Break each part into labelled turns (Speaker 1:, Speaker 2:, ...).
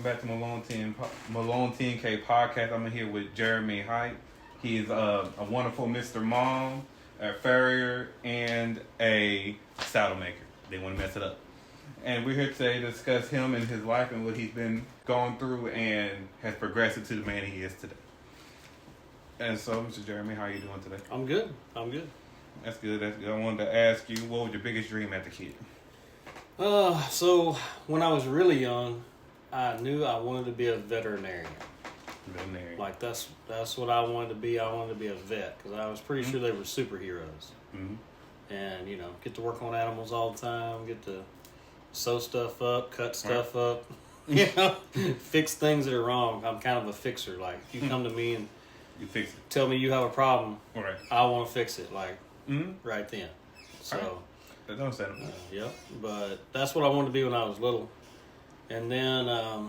Speaker 1: back to Malone 10K podcast. I'm here with Jeremy Hight. He's a wonderful Mr. Mom, a farrier, and a saddle maker. They want to mess it up. And we're here today to discuss him and his life and what he's been going through and has progressed into the man he is today. And so, Mr. Jeremy, how are you doing today?
Speaker 2: I'm good.
Speaker 1: That's good. I wanted to ask you, what was your biggest dream as a kid?
Speaker 2: So when I was really young, I knew I wanted to be a veterinarian. Like that's what I wanted to be. I wanted to be a vet because I was pretty sure they were superheroes. Mm-hmm. And get to work on animals all the time. Get to sew stuff up, cut stuff up. Fix things that are wrong. I'm kind of a fixer. Like you come to me and
Speaker 1: you fix it.
Speaker 2: Tell me you have a problem.
Speaker 1: All right.
Speaker 2: I want to fix it. Like right then. So.
Speaker 1: That's understandable.
Speaker 2: Yep, but that's what I wanted to be when I was little. And then, I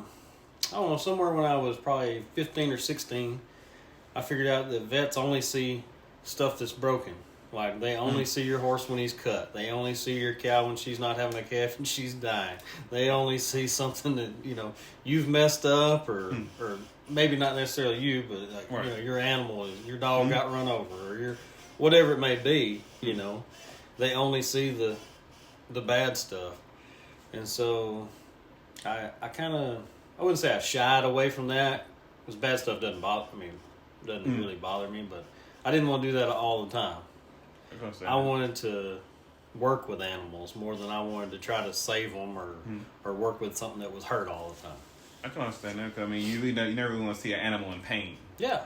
Speaker 2: don't know, somewhere when I was probably 15 or 16, I figured out that vets only see stuff that's broken. Like, they only see your horse when he's cut. They only see your cow when she's not having a calf and she's dying. They only see something that, you've messed up or maybe not necessarily you, but, like, your animal, your dog got run over or your whatever it may be, They only see the bad stuff. And so I wouldn't say I shied away from that because bad stuff doesn't really bother me, but I didn't want to do that all the time. I wanted to work with animals more than I wanted to try to save them or work with something that was hurt all the time.
Speaker 1: I can understand that because, you never really want to see an animal in pain.
Speaker 2: Yeah.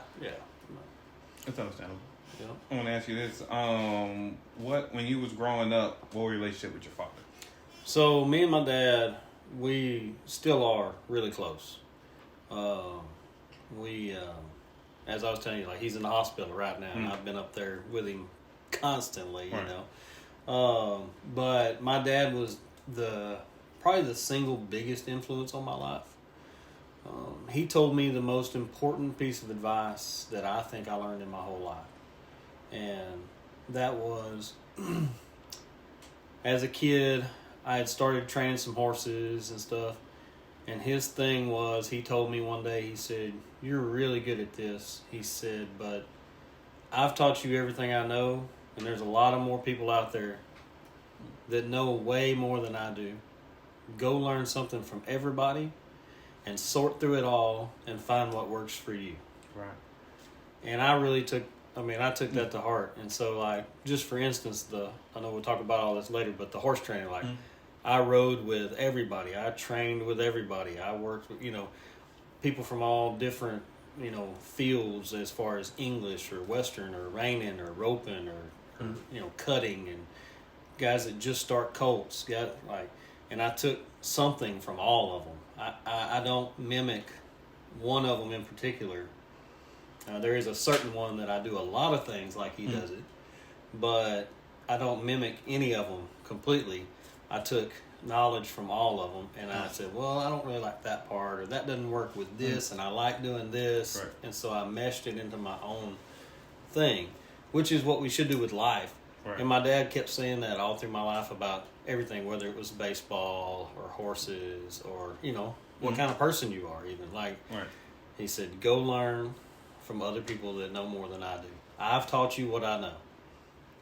Speaker 1: That's understandable.
Speaker 2: Yeah.
Speaker 1: I want to ask you this. When you was growing up, what was your relationship with your father?
Speaker 2: So, me and my dad, we still are really close. As I was telling you, like, he's in the hospital right now, and I've been up there with him constantly, But my dad was probably the single biggest influence on my life. He told me the most important piece of advice that I think I learned in my whole life. And that was, as a kid, I had started training some horses and stuff. And his thing was, he told me one day, he said, "You're really good at this." He said, "But I've taught you everything I know. And there's a lot of more people out there that know way more than I do. Go learn something from everybody and sort through it all and find what works for you."
Speaker 1: Right.
Speaker 2: And I really took that to heart. And so, like, just for instance, I know we'll talk about all this later, but the horse training, like, I rode with everybody. I trained with everybody. I worked with, people from all different, fields as far as English or Western or reining or roping or cutting, and guys that just start colts. And I took something from all of them. I don't mimic one of them in particular. There is a certain one that I do a lot of things like he does it, but I don't mimic any of them completely. I took knowledge from all of them, and I said, well, I don't really like that part, or that doesn't work with this, and I like doing this, and so I meshed it into my own thing, which is what we should do with life. Right. And my dad kept saying that all through my life about everything, whether it was baseball or horses or, what kind of person you are even. Like, he said, go learn from other people that know more than I do. I've taught you what I know.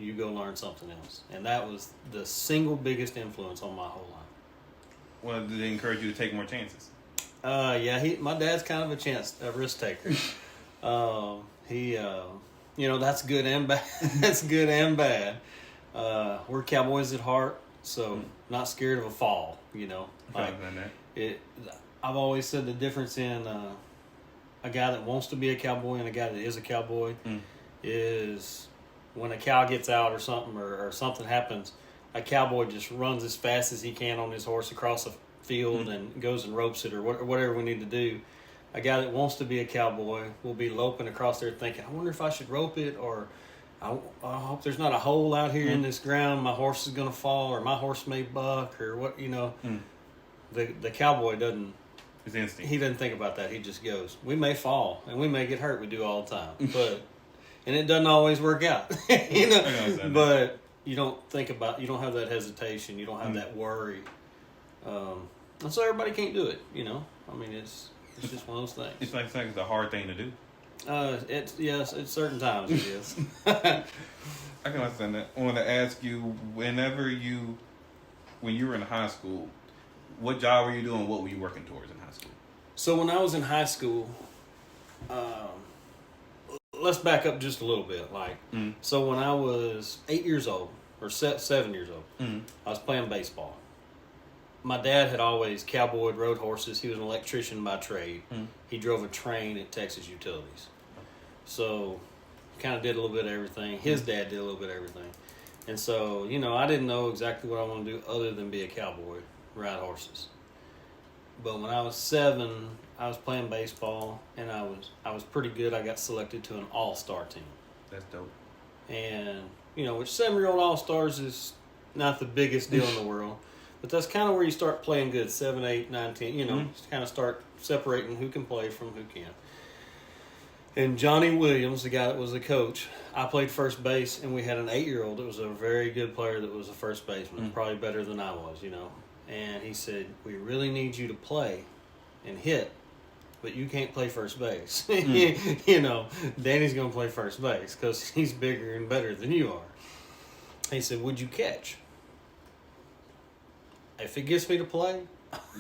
Speaker 2: You go learn something else. And that was the single biggest influence on my whole life.
Speaker 1: Well, did they encourage you to take more chances?
Speaker 2: My dad's kind of a risk taker. That's good and bad. That's good and bad. We're cowboys at heart, so not scared of a fall, I've always said the difference in a guy that wants to be a cowboy and a guy that is a cowboy is when a cow gets out or something or something happens, a cowboy just runs as fast as he can on his horse across a field and goes and ropes it or whatever we need to do. A guy that wants to be a cowboy will be loping across there thinking, I wonder if I should rope it, or I hope there's not a hole out here in this ground. My horse is going to fall, or my horse may buck, or what, The cowboy doesn't.
Speaker 1: His instinct.
Speaker 2: He doesn't think about that. He just goes. We may fall and we may get hurt. We do all the time, and it doesn't always work out, But you don't think about. You don't have that hesitation. You don't have that worry. And so everybody can't do it, you know. I mean, it's just one of those things.
Speaker 1: It's like saying it's a hard thing to do.
Speaker 2: It's certain times it is.
Speaker 1: I can understand that. I want to ask you, when you were in high school, what job were you doing? What were you working towards in high school?
Speaker 2: So when I was in high school, let's back up just a little bit. So when I was 8 years old, or 7 years old, I was playing baseball. My dad had always cowboyed, rode horses. He was an electrician by trade. He drove a train at Texas Utilities. So kind of did a little bit of everything. His dad did a little bit of everything. And so, you know, I didn't know exactly what I wanted to do other than be a cowboy, ride horses. But when I was 7, I was playing baseball, and I was pretty good. I got selected to an all-star team.
Speaker 1: That's dope.
Speaker 2: And, you know, which 7-year-old all-stars is not the biggest deal in the world. But that's kind of where you start playing good, 7, 8, 9, 10, you know, just kind of start separating who can play from who can't. And Johnny Williams, the guy that was the coach, I played first base, and we had an 8-year-old that was a very good player that was a first baseman, probably better than I was, you know. And he said, we really need you to play and hit, but you can't play first base. You know, Danny's going to play first base because he's bigger and better than you are. He said, would you catch? If it gets me to play,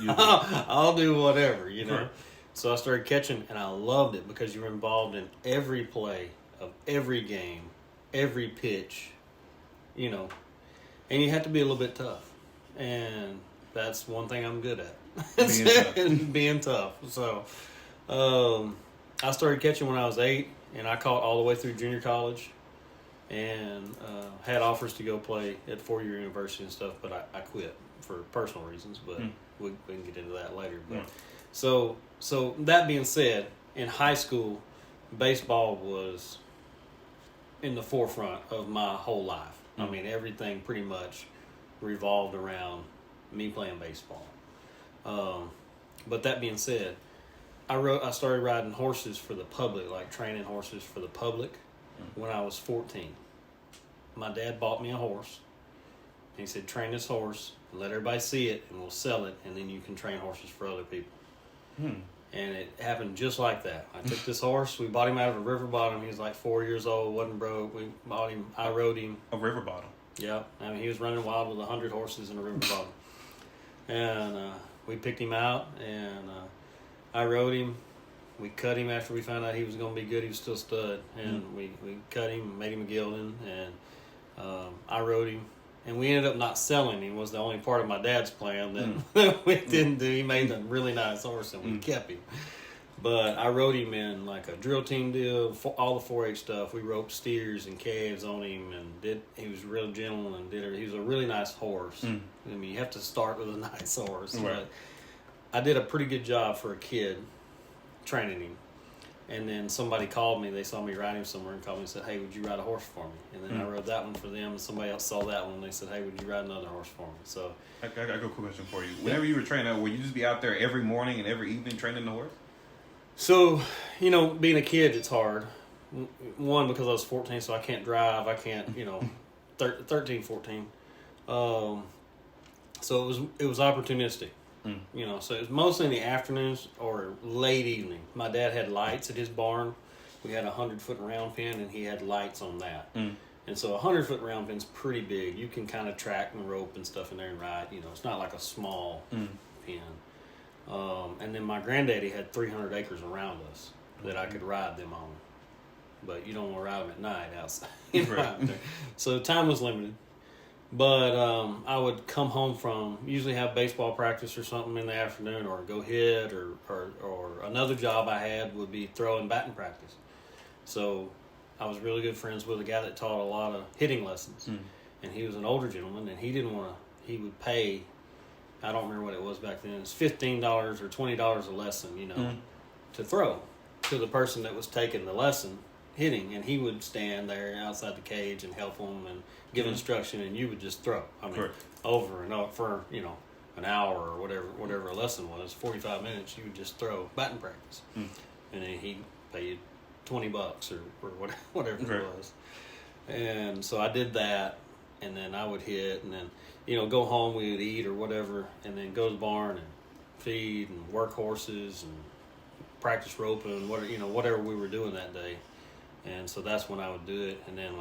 Speaker 2: I'll do whatever, you know. Sure. So I started catching, and I loved it because you were involved in every play of every game, every pitch, you know. And you have to be a little bit tough. And that's one thing I'm good at, being tough. So I started catching when I was 8, and I caught all the way through junior college, and had offers to go play at 4-year university and stuff, but I quit for personal reasons, but we can get into that later. But so that being said, in high school, baseball was in the forefront of my whole life. I mean, everything pretty much revolved around me playing baseball. But that being said, I started riding horses for the public, like training horses for the public, when I was 14. My dad bought me a horse. He said, train this horse, let everybody see it, and we'll sell it, and then you can train horses for other people. And it happened just like that. I took this horse. We bought him out of a river bottom. He was like 4 years old, wasn't broke. We bought him. I rode him.
Speaker 1: A river bottom?
Speaker 2: Yeah. I mean, he was running wild with 100 horses in a river bottom. And we picked him out, and I rode him. We cut him after we found out he was going to be good. He was still stud. And we cut him, made him a gelding, and I rode him. And we ended up not selling him. Was the only part of my dad's plan that we didn't do. He made a really nice horse, and we kept him. But I rode him in like a drill team deal, all the 4-H stuff. We roped steers and calves on him, and he was real gentle and did it. He was a really nice horse. I mean, you have to start with a nice horse. Right. But I did a pretty good job for a kid training him. And then somebody called me. They saw me ride him somewhere and called me and said, hey, would you ride a horse for me? And then I rode that one for them, and somebody else saw that one, and they said, hey, would you ride another horse for me? So
Speaker 1: I got a quick question for you. Whenever you were training, would you just be out there every morning and every evening training the horse?
Speaker 2: So, you know, being a kid, it's hard. One, because I was 14, so I can't drive. I can't, 13, 14. So it was opportunistic. You know, so it was mostly in the afternoons or late evening. My dad had lights at his barn. We had a 100-foot round pen, and he had lights on that. And so a 100-foot round pen's pretty big. You can kind of track and rope and stuff in there and ride. You know, it's not like a small pen. And then my granddaddy had 300 acres around us that I could ride them on. But you don't want to ride them at night outside. Out there. So time was limited. But I would come home from, usually have baseball practice or something in the afternoon, or go hit, or another job I had would be throwing batting practice. So I was really good friends with a guy that taught a lot of hitting lessons. And he was an older gentleman, and he would pay, I don't remember what it was back then, it was $15 or $20 a lesson, to throw to the person that was taking the lesson, hitting, and he would stand there outside the cage and help them and give instruction, and you would just throw. I mean, over and over for, an hour or whatever a lesson was, 45 minutes, you would just throw batting practice. And then he'd pay you $20 or whatever it was. And so I did that, and then I would hit, and then, go home, we would eat or whatever, and then go to the barn and feed and work horses and practice roping and whatever we were doing that day. And so that's when I would do it. And then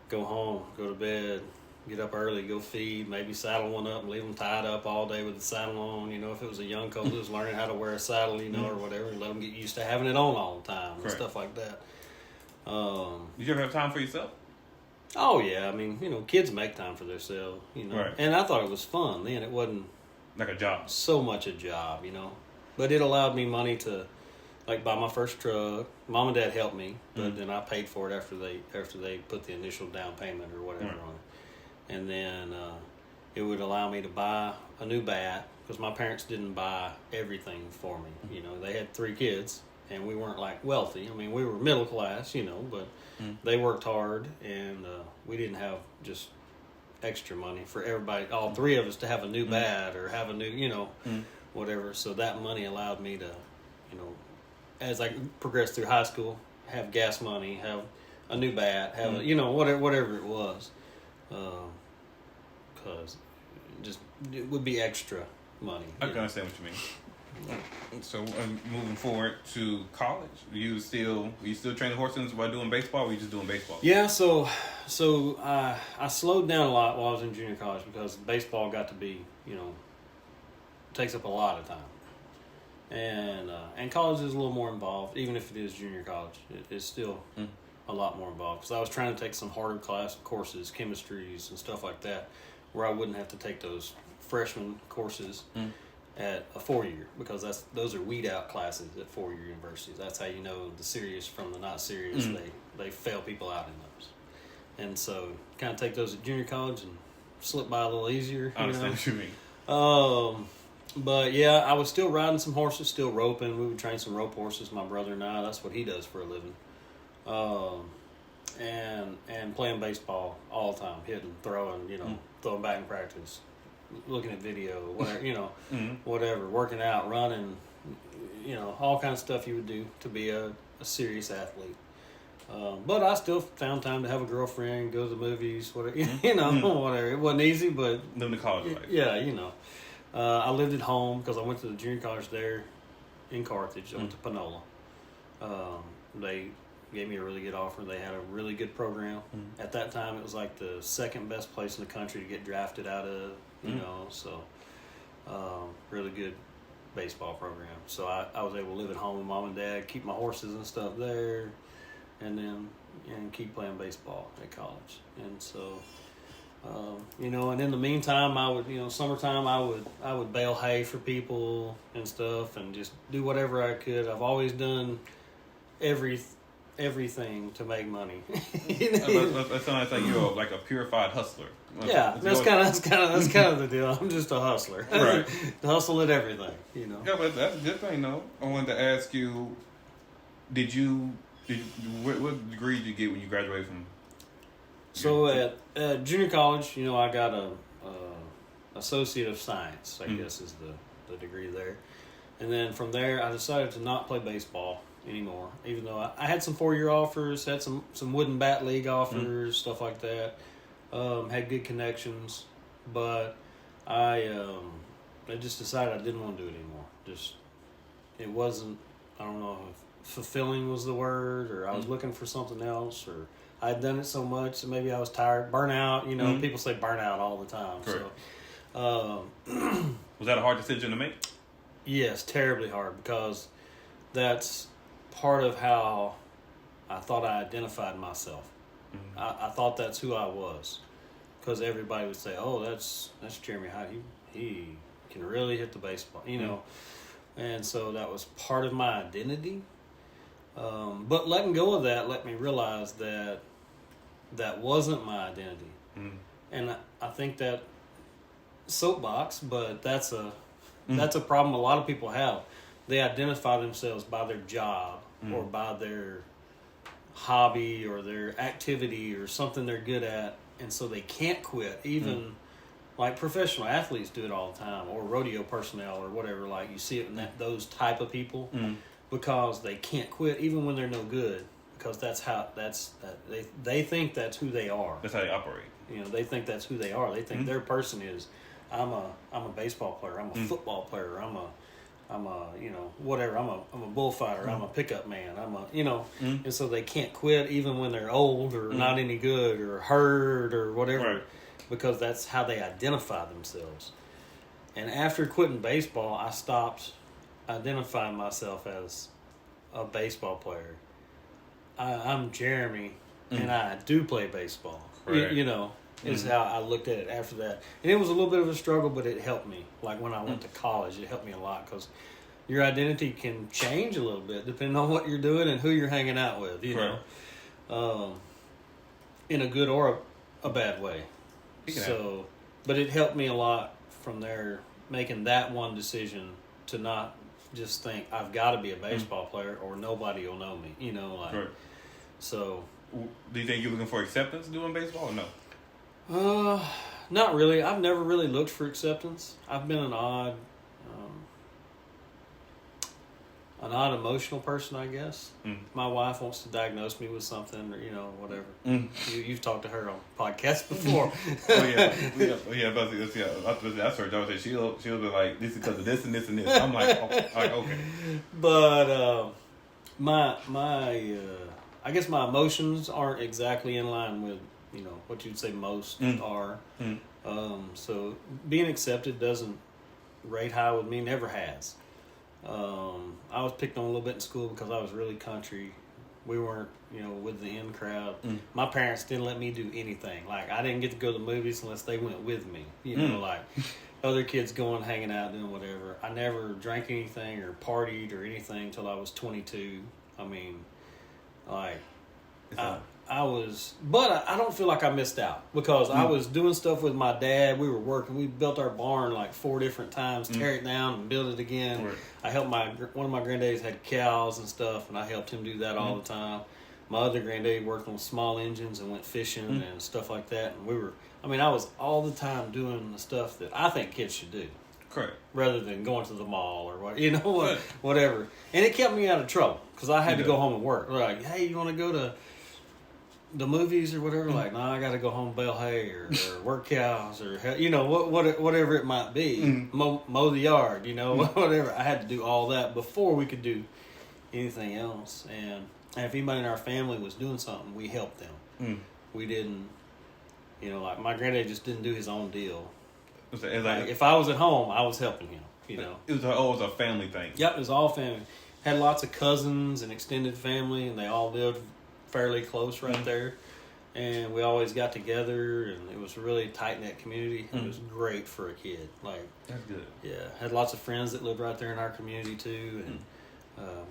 Speaker 2: go home, go to bed, get up early, go feed, maybe saddle one up and leave them tied up all day with the saddle on. If it was a young colt who was learning how to wear a saddle, or whatever, and let them get used to having it on all the time and stuff like that.
Speaker 1: Did you ever have time for yourself?
Speaker 2: Oh yeah, kids make time for themselves,
Speaker 1: Right.
Speaker 2: And I thought it was fun then. It wasn't
Speaker 1: like a job.
Speaker 2: So much a job, but it allowed me money to buy my first truck. Mom and Dad helped me, but then I paid for it after they put the initial down payment or whatever on it. And then it would allow me to buy a new bat because my parents didn't buy everything for me. They had 3 kids and we weren't wealthy. We were middle class, but they worked hard and we didn't have just extra money for everybody, all 3 of us, to have a new bat or have a new, whatever. So that money allowed me to, as I progressed through high school, have gas money, have a new bat, have whatever it was, because it would be extra money.
Speaker 1: I can understand what you mean. So moving forward to college, were you still training horses while doing baseball, or were you just doing baseball?
Speaker 2: Yeah, so I slowed down a lot while I was in junior college because baseball got to be, takes up a lot of time. And college is a little more involved, even if it is junior college. It's still a lot more involved because I was trying to take some harder courses, chemistries and stuff like that, where I wouldn't have to take those freshman courses at a 4-year, because those are weed out classes at 4-year universities. That's how you know the serious from the not serious. They fail people out in those, and so kind of take those at junior college and slip by a little easier.
Speaker 1: I understand what you mean.
Speaker 2: But yeah, I was still riding some horses, still roping. We would train some rope horses, my brother and I. That's what he does for a living. And playing baseball all the time, hitting, throwing, throwing back in practice, looking at video, whatever, whatever, working out, running, all kinds of stuff you would do to be a serious athlete. But I still found time to have a girlfriend, go to the movies, whatever, whatever. It wasn't easy, but
Speaker 1: living the college life.
Speaker 2: Yeah, I lived at home because I went to the junior college there in Carthage. I went to Panola. They gave me a really good offer. They had a really good program. At that time, it was like the second best place in the country to get drafted out of, so really good baseball program. So I was able to live at home with Mom and Dad, keep my horses and stuff there, and then keep playing baseball at college. And so, and in the meantime, I would, summertime, I would bale hay for people and stuff and just do whatever I could. I've always done everything to make money.
Speaker 1: That sounds like you're like a purified hustler.
Speaker 2: Yeah, that's kind of the deal. I'm just a hustler.
Speaker 1: Right.
Speaker 2: Hustle at everything,
Speaker 1: Yeah, but that's a good thing, though. I wanted to ask you, what degree did you get when you graduated from?
Speaker 2: So at junior college, I got a Associate of Science, I guess is the degree there. And then from there, I decided to not play baseball anymore, even though I had some 4-year offers, had some wooden bat league offers, stuff like that. Had good connections, but I just decided I didn't want to do it anymore. Just, it wasn't, I don't know if fulfilling was the word, or I was looking for something else, or I'd done it so much that maybe I was tired. Burnout, people say burnout all the time.
Speaker 1: Correct.
Speaker 2: So,
Speaker 1: was that a hard decision to make?
Speaker 2: Yes, terribly hard, because that's part of how I thought I identified myself. I thought that's who I was, because everybody would say, "Oh, that's Jeremy Hight. He can really hit the baseball," and so that was part of my identity. But letting go of that let me realize that wasn't my identity, and I think that soapbox, but that's a problem a lot of people have. They identify themselves by their job or by their hobby or their activity or something they're good at, and so they can't quit. Even like professional athletes do it all the time, or rodeo personnel or whatever. Like you see it in those type of people, because they can't quit even when they're no good, because they think that's who they are.
Speaker 1: That's how they operate.
Speaker 2: They think that's who they are. They think their person is, I'm a baseball player. I'm a football player. I'm a whatever. I'm a bullfighter. I'm a pickup man. I'm a and so they can't quit even when they're old or not any good or hurt or whatever,
Speaker 1: Right.
Speaker 2: because that's how they identify themselves. And after quitting baseball, I stopped identifying myself as a baseball player. I'm Jeremy, and I do play baseball.
Speaker 1: Right.
Speaker 2: Is how I looked at it after that. And it was a little bit of a struggle, but it helped me. Like when I went to college, it helped me a lot because your identity can change a little bit depending on what you're doing and who you're hanging out with, in a good or a bad way. So, but it helped me a lot from there, making that one decision to not just think I've got to be a baseball player or nobody will know me,
Speaker 1: Right.
Speaker 2: So.
Speaker 1: Do you think you're looking for acceptance doing baseball or no?
Speaker 2: Not really. I've never really looked for acceptance. I've been an odd emotional person, I guess. My wife wants to diagnose me with something or, whatever. You've talked to her on podcasts before.
Speaker 1: That's her job. She'll be like, this is because of this and this and this. I'm like, okay.
Speaker 2: But I guess my emotions aren't exactly in line with, what you'd say most are. So being accepted doesn't rate high with me, never has. I was picked on a little bit in school because I was really country. We weren't, with the in crowd. My parents didn't let me do anything. Like, I didn't get to go to the movies unless they went with me. Like other kids going, hanging out, doing whatever. I never drank anything or partied or anything until I was 22. I mean, like, I was, but I don't feel like I missed out because I was doing stuff with my dad. We were working. We built our barn like 4 different times, tear it down and build it again.
Speaker 1: Right.
Speaker 2: I helped one of my granddaddies had cows and stuff, and I helped him do that all the time. My other granddaddy worked on small engines and went fishing and stuff like that. And I was all the time doing the stuff that I think kids should do.
Speaker 1: Correct.
Speaker 2: Rather than going to the mall or whatever. And it kept me out of trouble because I had to go home and work. Like, hey, you want to go to the movies or whatever? Like, no, I got to go home and bale hay or work cows or whatever it might be. Mow the yard, whatever. I had to do all that before we could do anything else. And if anybody in our family was doing something, we helped them. We didn't, like my granddad just didn't do his own deal. Like, if I was at home, I was helping him.
Speaker 1: It was always a family thing.
Speaker 2: Yep, it was all family. Had lots of cousins and extended family, and they all lived fairly close right there. And we always got together, and it was a really tight-knit community. It was great for a kid. Like,
Speaker 1: that's good.
Speaker 2: Yeah, had lots of friends that lived right there in our community too, and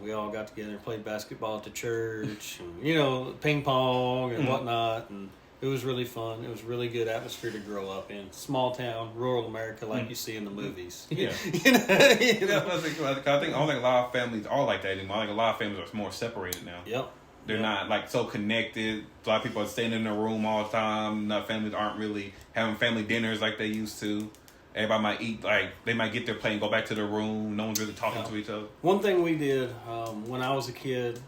Speaker 2: we all got together and played basketball at the church, and ping pong and whatnot, and it was really fun. It was a really good atmosphere to grow up in. Small town, rural America, like you see in the movies.
Speaker 1: Yeah. I think a lot of families are like that anymore. I think a lot of families are more separated now.
Speaker 2: Yep.
Speaker 1: They're not like so connected. A lot of people are staying in their room all the time. Families aren't really having family dinners like they used to. Everybody might eat, like, they might get their plate and go back to their room. No one's really talking to each other.
Speaker 2: One thing we did when I was a kid,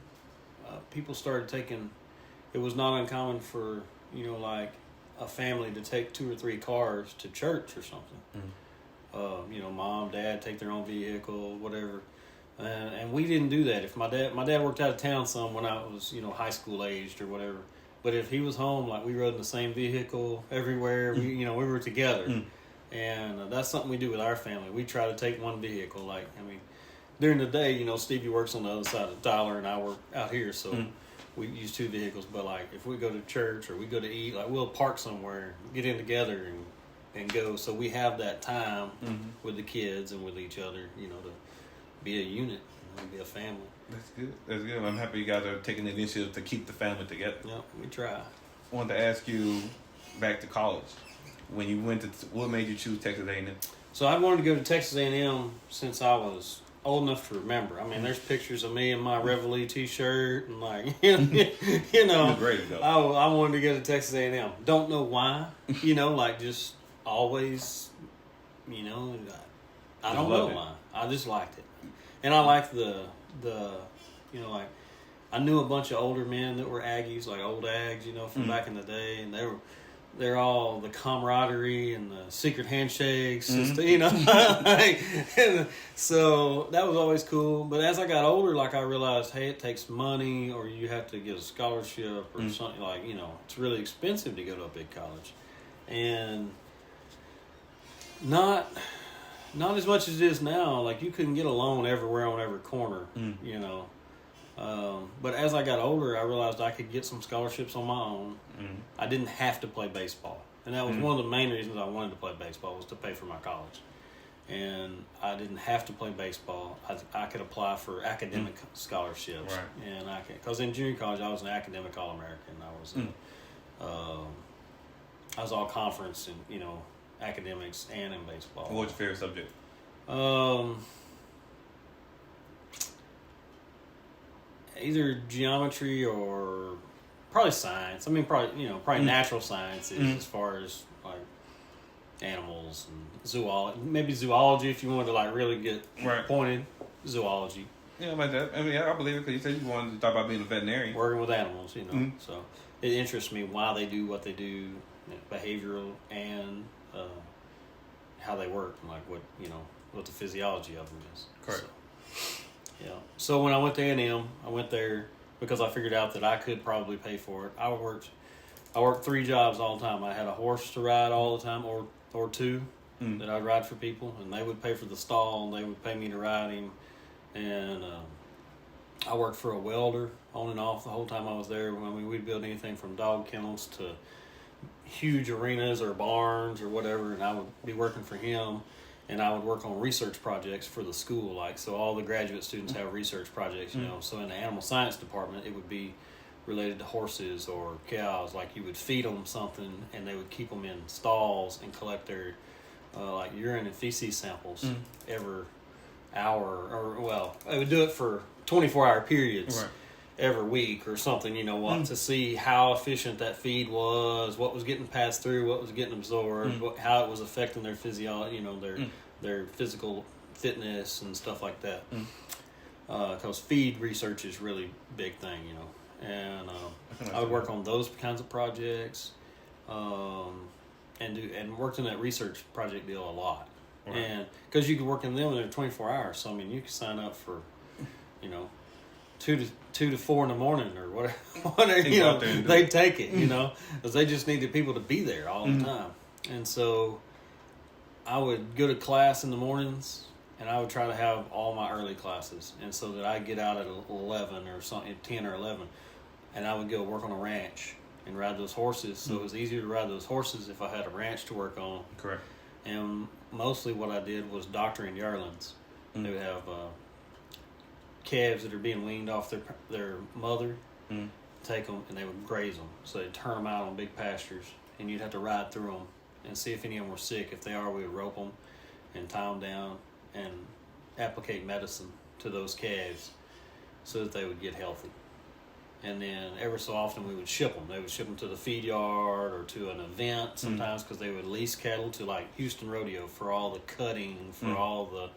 Speaker 2: people started taking, it was not uncommon for, like a family to take 2 or 3 cars to church or something. Mom, dad take their own vehicle, whatever. And we didn't do that. If my dad worked out of town some when I was, high school aged or whatever. But if he was home, like, we rode in the same vehicle everywhere. We were together. And that's something we do with our family. We try to take one vehicle. Like, during the day, Stevie works on the other side of Tyler and I work out here. So we use 2 vehicles. But, like, if we go to church or we go to eat, like, we'll park somewhere, get in together and go. So we have that time with the kids and with each other, to be a unit, be a family.
Speaker 1: That's good. I'm happy you guys are taking the initiative to keep the family together.
Speaker 2: Yep, we try.
Speaker 1: I wanted to ask you, back to college, when you went to, what made you choose Texas A&M?
Speaker 2: So I wanted to go to Texas A&M since I was old enough to remember. There's pictures of me in my Reveille t-shirt and like,
Speaker 1: It was great though.
Speaker 2: I wanted to go to Texas A&M. Don't know why, like just always, I don't know why. I just liked it. And I liked the like, I knew a bunch of older men that were Aggies, like old Ags, from back in the day, and they're all the camaraderie and the secret handshakes, and so that was always cool. But as I got older, like I realized, hey, it takes money, or you have to get a scholarship or something, like, it's really expensive to go to a big college, and not as much as it is now. Like, you couldn't get a loan everywhere on every corner, but as I got older, I realized I could get some scholarships on my own. I didn't have to play baseball. And that was one of the main reasons I wanted to play baseball, was to pay for my college. And I didn't have to play baseball. I could apply for academic scholarships.
Speaker 1: Right.
Speaker 2: And because in junior college, I was an academic All-American. I was all conference in, academics and in baseball.
Speaker 1: What's your favorite subject?
Speaker 2: Either geometry or probably science. I mean, probably natural sciences, as far as like animals and zoology. Maybe zoology if you wanted to like really get pointed. Zoology.
Speaker 1: Yeah, like that. I mean, I believe it, because you said you wanted to talk about being a veterinarian.
Speaker 2: Working with animals, So it interests me why they do what they do, behavioral and how they work, and like what the physiology of them is.
Speaker 1: Correct.
Speaker 2: So when I went to A&M, I went there because I figured out that I could probably pay for it. I worked 3 jobs all the time. I had a horse to ride all the time, or 2 that I'd ride for people, and they would pay for the stall, and they would pay me to ride him. And I worked for a welder on and off the whole time I was there. I mean, we'd build anything from dog kennels to huge arenas or barns or whatever, and I would be working for him. And I would work on research projects for the school, so all the graduate students have research projects, So in the animal science department, it would be related to horses or cows. Like, you would feed them something, and they would keep them in stalls and collect their urine and feces samples every hour, or they would do it for 24-hour periods. Every week or something, to see how efficient that feed was, what was getting passed through, what was getting absorbed, how it was affecting their physiology, their physical fitness and stuff like that. Because feed research is really big thing, And I would work on those kinds of projects, and worked in that research project deal a lot. Right. And because you could work in them, and they're 24 hours, so I mean, you could sign up for, 2 to 4 in the morning or whatever, they'd take it, because they just needed people to be there all the time. And so I would go to class in the mornings, and I would try to have all my early classes, and so that I'd get out at 11 or something, 10 or 11, and I would go work on a ranch and ride those horses. So it was easier to ride those horses if I had a ranch to work on.
Speaker 1: Correct.
Speaker 2: And mostly what I did was doctoring yearlings. They would have calves that are being weaned off their mother, take them, and they would graze them. So they'd turn them out on big pastures, and you'd have to ride through them and see if any of them were sick. If they are, we would rope them and tie them down and applicate medicine to those calves so that they would get healthy. And then every so often we would ship them. They would ship them to the feed yard or to an event sometimes, because they would lease cattle to like Houston Rodeo for all the cutting, for all the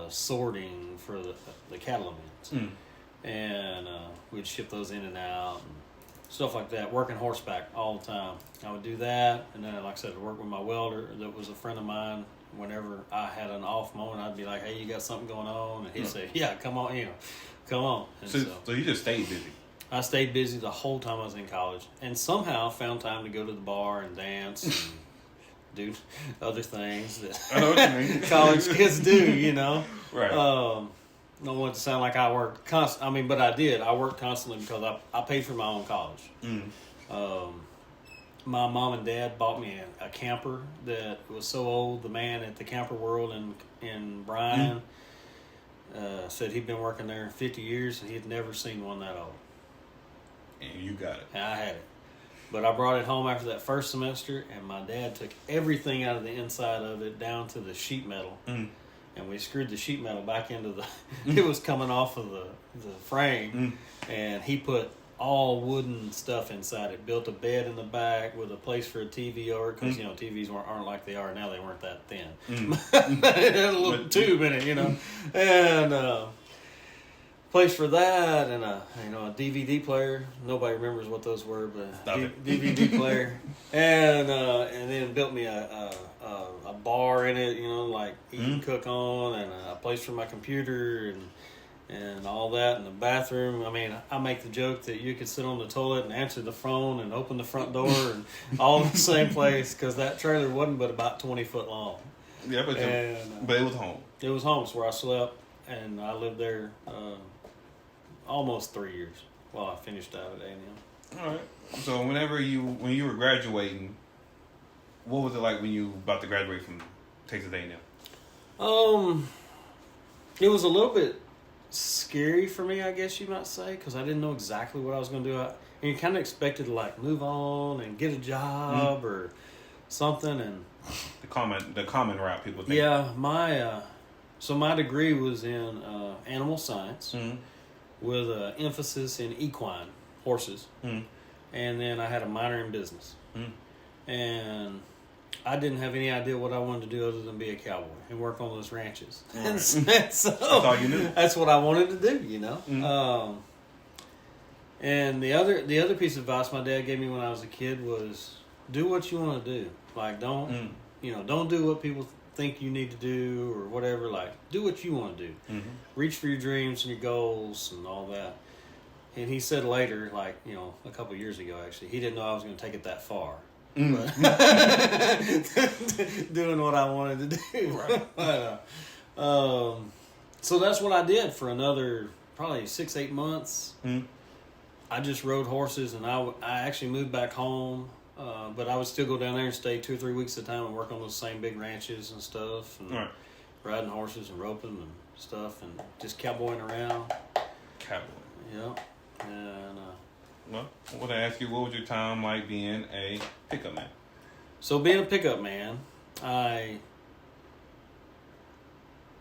Speaker 2: sorting for the cattle events. And we'd ship those in and out and stuff like that, working horseback all the time. I would do that, and then, like I said, I'd work with my welder that was a friend of mine. Whenever I had an off moment, I'd be like, hey, you got something going on? And he'd say, yeah, come on, come on. And
Speaker 1: so you just stayed busy.
Speaker 2: I stayed busy the whole time I was in college, and somehow found time to go to the bar and dance and do other things that
Speaker 1: I know what you mean.
Speaker 2: college kids do,
Speaker 1: Right.
Speaker 2: Don't want to sound like I worked but I did. I worked constantly because I paid for my own college. My mom and dad bought me a camper that was so old. The man at the Camper World in Bryan said he'd been working there 50 years and he'd never seen one that old.
Speaker 1: And you got it.
Speaker 2: And I had it. But I brought it home after that first semester, and my dad took everything out of the inside of it down to the sheet metal. And we screwed the sheet metal back into the... It was coming off of the frame. And he put all wooden stuff inside it. Built a bed in the back with a place for a TV over it, because, TVs aren't like they are now. They weren't that thin. It had a little tube in it, And... place for that, and a DVD player. Nobody remembers what those were, but DVD player, and then built me a bar in it, like eat and cook on, and a place for my computer and all that, in the bathroom. I mean, I make the joke that you could sit on the toilet and answer the phone and open the front door and all in the same place, because that trailer wasn't but about 20 foot long.
Speaker 1: Yeah, but it was home. It was
Speaker 2: home. It's where I slept, and I lived there almost 3 years while I finished out at A&M.
Speaker 1: All right. So when you were graduating, what was it like when you were about to graduate from Texas A&M?
Speaker 2: It was a little bit scary for me, I guess you might say, because I didn't know exactly what I was going to do. And you kind of expected to like move on and get a job or something, and
Speaker 1: the common route people think.
Speaker 2: Yeah, my degree was in animal science with an emphasis in equine horses, and then I had a minor in business, and I didn't have any idea what I wanted to do other than be a cowboy and work on those ranches. Right. And so
Speaker 1: that's all you knew.
Speaker 2: That's what I wanted to do, And the other piece of advice my dad gave me when I was a kid was do what you want to do. Like don't do what people think you need to do or whatever. Like do what you want to do. Reach for your dreams and your goals and all that. And he said later, like a couple of years ago, actually, he didn't know I was going to take it that far. But doing what I wanted to do. Right. But, so that's what I did for another probably 6-8 months. I just rode horses, and I actually moved back home, but I would still go down there and stay 2 or 3 weeks at a time and work on those same big ranches and stuff, and riding horses and roping and stuff, and just cowboying around.
Speaker 1: Cowboy.
Speaker 2: Yeah. And
Speaker 1: well, I want to ask you, what was your time like being a pickup man?
Speaker 2: So being a pickup man, I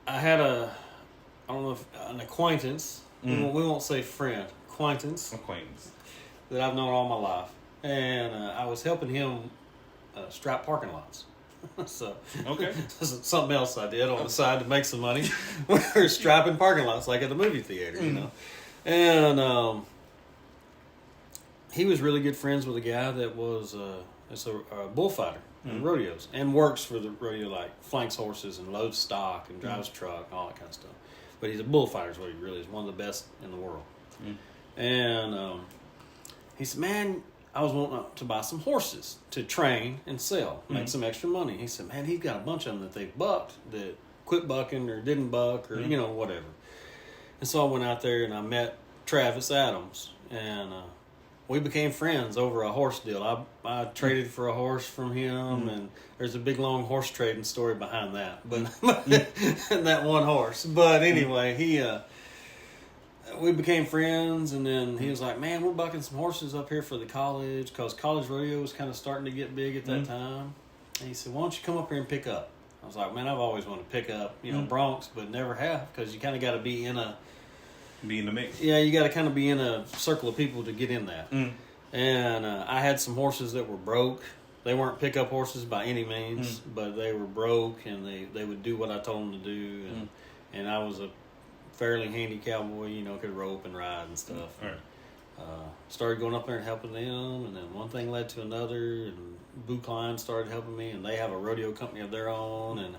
Speaker 2: had an acquaintance. We won't say friend, acquaintance that I've known all my life, and I was helping him strap parking lots. So
Speaker 1: okay,
Speaker 2: this is something else I did on the side to make some money. We're strapping parking lots like at the movie theater, and. He was really good friends with a guy that was a bullfighter in rodeos and works for the rodeo, like flanks horses and loads stock and drives truck and all that kind of stuff. But he's a bullfighter is what he really is, one of the best in the world. And he said, man, I was wanting to buy some horses to train and sell, make some extra money. He said, man, he's got a bunch of them that they've bucked that quit bucking or didn't buck or, whatever. And so I went out there and I met Travis Adams, and we became friends over a horse deal. I traded for a horse from him, and there's a big long horse trading story behind that. But that one horse. But anyway, we became friends, and then he was like, "Man, we're bucking some horses up here for the college because college rodeo was kind of starting to get big at that time." And he said, "Why don't you come up here and pick up?" I was like, "Man, I've always wanted to pick up, broncs, but never have because you kind of got to be in the mix. Yeah, you got to kind of be in a circle of people to get in that. And I had some horses that were broke. They weren't pickup horses by any means, but they were broke, and they would do what I told them to do. And I was a fairly handy cowboy, could rope and ride and stuff. Started going up there and helping them, and then one thing led to another, and Boo Klein started helping me, and they have a rodeo company of their own, and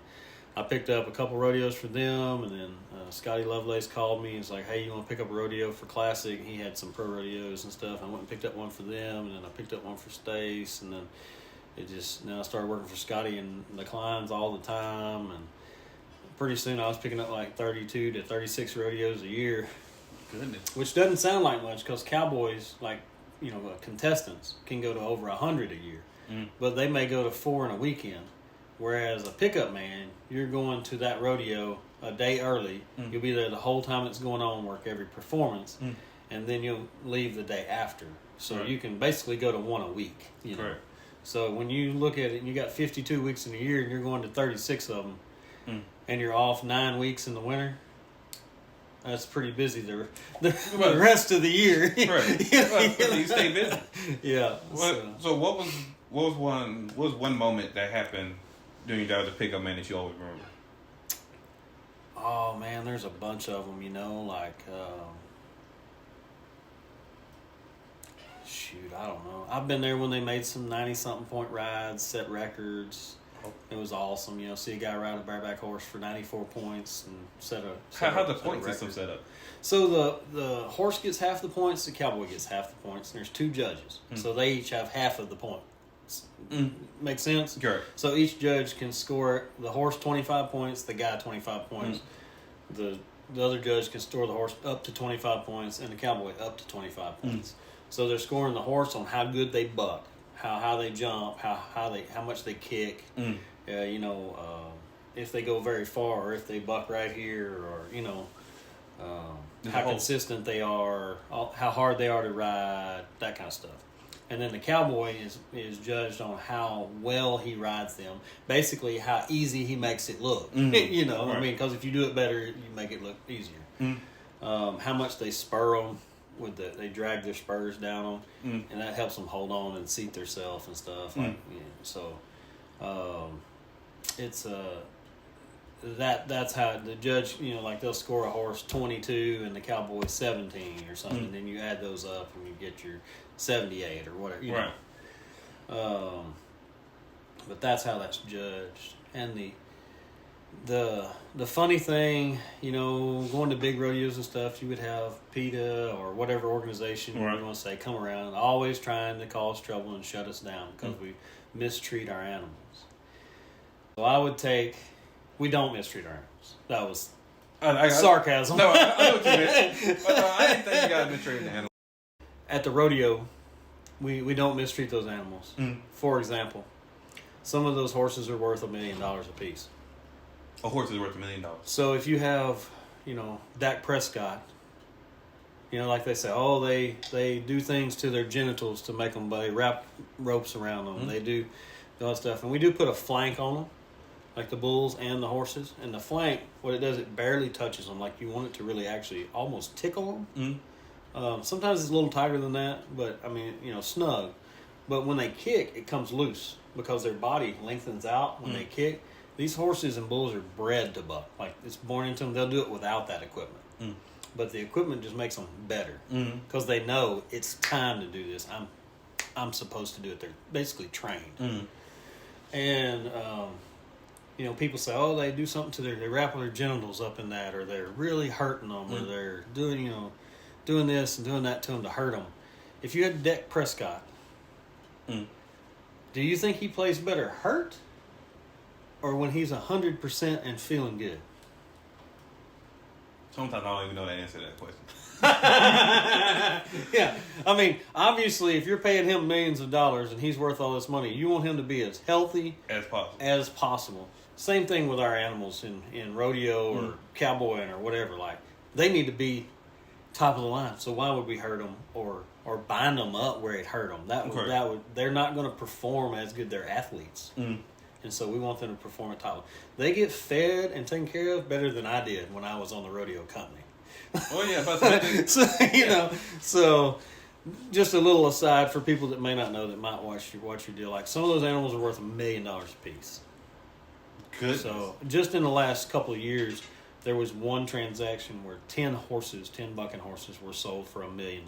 Speaker 2: I picked up a couple rodeos for them, and then Scotty Lovelace called me and was like, "Hey, you want to pick up a rodeo for Classic?" He had some pro rodeos and stuff. I went and picked up one for them, and then I picked up one for Stace, and then I started working for Scotty and the Kleins all the time, and pretty soon I was picking up like 32 to 36 rodeos a year.
Speaker 1: Goodness.
Speaker 2: Which doesn't sound like much because cowboys, like, contestants can go to over 100 a year, but they may go to 4 in a weekend. Whereas a pickup man, you're going to that rodeo a day early. You'll be there the whole time it's going on, work every performance, and then you'll leave the day after. So you can basically go to one a week.
Speaker 1: Correct.
Speaker 2: So when you look at it, and you got 52 weeks in a year, and you're going to 36 of them, and you're off 9 weeks in the winter. That's pretty busy the rest of the year.
Speaker 1: Right. You stay busy.
Speaker 2: Yeah.
Speaker 1: So what was one moment that happened during your job as a pickup man that you always remember?
Speaker 2: Oh man, there's a bunch of them. Like shoot, I don't know. I've been there when they made some 90-something point rides, set records. It was awesome. See a guy ride a bareback horse for 94 points and
Speaker 1: How'd the point system set up?
Speaker 2: So the horse gets half the points, the cowboy gets half the points, and there's 2 judges. So they each have half of the points. Make sense?
Speaker 1: Correct.
Speaker 2: So each judge can score the horse 25 points, the guy 25 points. The other judge can score the horse up to 25 points and the cowboy up to 25 points. So they're scoring the horse on how good they buck, how they jump, how much they kick. If they go very far, or if they buck right here, or how consistent they are, how hard they are to ride, that kind of stuff. And then the cowboy is judged on how well he rides them. Basically, how easy he makes it look. Right. Because if you do it better, you make it look easier. How much they spur them. They drag their spurs down them, and that helps them hold on and seat themselves and stuff. It's that's how the judge, like they'll score a horse 22 and the cowboy 17 or something, and then you add those up and you get your 78 or whatever. Right. But that's how that's judged. And the funny thing, going to big rodeos and stuff, you would have PETA or whatever organization you want to say come around, always trying to cause trouble and shut us down because we mistreat our animals. So we don't mistreat our animals. That was sarcasm.
Speaker 1: No, I know what you meant. But I didn't think you got to mistreat the animals.
Speaker 2: At the rodeo, we don't mistreat those animals. For example, some of those horses are worth $1 million a piece.
Speaker 1: A horse is worth $1 million.
Speaker 2: So if you have, Dak Prescott, like they say, they do things to their genitals to make them, they wrap ropes around them. They do all that stuff. And we do put a flank on them, like the bulls and the horses. And the flank, what it does, it barely touches them. Like you want it to really actually almost tickle them. Sometimes it's a little tighter than that, but snug. But when they kick, it comes loose because their body lengthens out when they kick. These horses and bulls are bred to buck. Like, it's born into them. They'll do it without that equipment. But the equipment just makes them better. Because they know it's time to do this. I'm supposed to do it. They're basically trained. And, people say, they do something to they wrap their genitals up in that, or they're really hurting them, or they're doing, doing this and doing that to them to hurt them. If you had Dak Prescott, do you think he plays better hurt? Or when he's 100% and feeling good?
Speaker 1: Sometimes I don't even know the answer to that question.
Speaker 2: Yeah. Obviously, if you're paying him millions of dollars and he's worth all this money, you want him to be as healthy as possible. Same thing with our animals in rodeo or cowboying or whatever. Like, they need to be top of the line. So why would we hurt them or bind them up where it hurt them? That would they're not going to perform as good. They're athletes. And so we want them to perform at top. They get fed and taken care of better than I did when I was on the rodeo company.
Speaker 1: Oh, yeah. But
Speaker 2: so just a little aside for people that may not know that might watch your deal. Like, some of those animals are worth $1 million a piece.
Speaker 1: Good.
Speaker 2: So just in the last couple of years, there was one transaction where 10 bucking horses were sold for $1 million.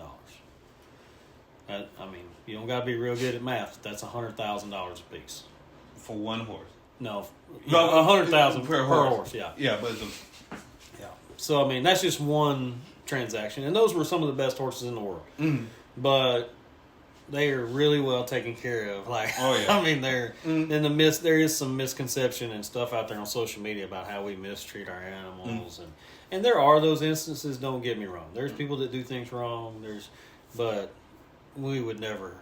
Speaker 2: You don't got to be real good at math. That's $100,000 a piece.
Speaker 1: For one horse?
Speaker 2: No, $100,000 per horse. Yeah.
Speaker 1: Yeah, but
Speaker 2: So that's just one transaction, and those were some of the best horses in the world. But they are really well taken care of. Like, they're in the there is some misconception and stuff out there on social media about how we mistreat our animals, and there are those instances. Don't get me wrong. There's people that do things wrong. But we would never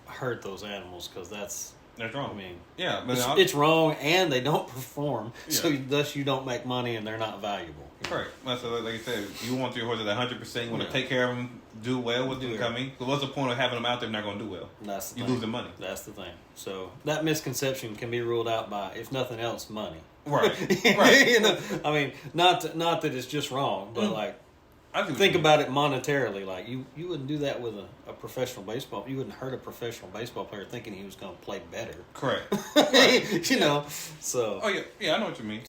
Speaker 2: hurt those animals because that's
Speaker 1: wrong.
Speaker 2: But it's wrong, and they don't perform, so thus you don't make money, and they're not valuable.
Speaker 1: Right. So, like you said, you want your horse at 100%. You want to take care of them, do well with them coming. So what's the point of having them out there if they're not going to do well? You lose the money.
Speaker 2: That's the thing. So that misconception can be ruled out by, if nothing else, money.
Speaker 1: Right.
Speaker 2: Not that it's just wrong, but think about it monetarily. Like, you wouldn't do that with a professional baseball. You wouldn't hurt a professional baseball player thinking he was going to play better.
Speaker 1: Correct.
Speaker 2: So.
Speaker 1: Oh, yeah. Yeah, I know what you mean.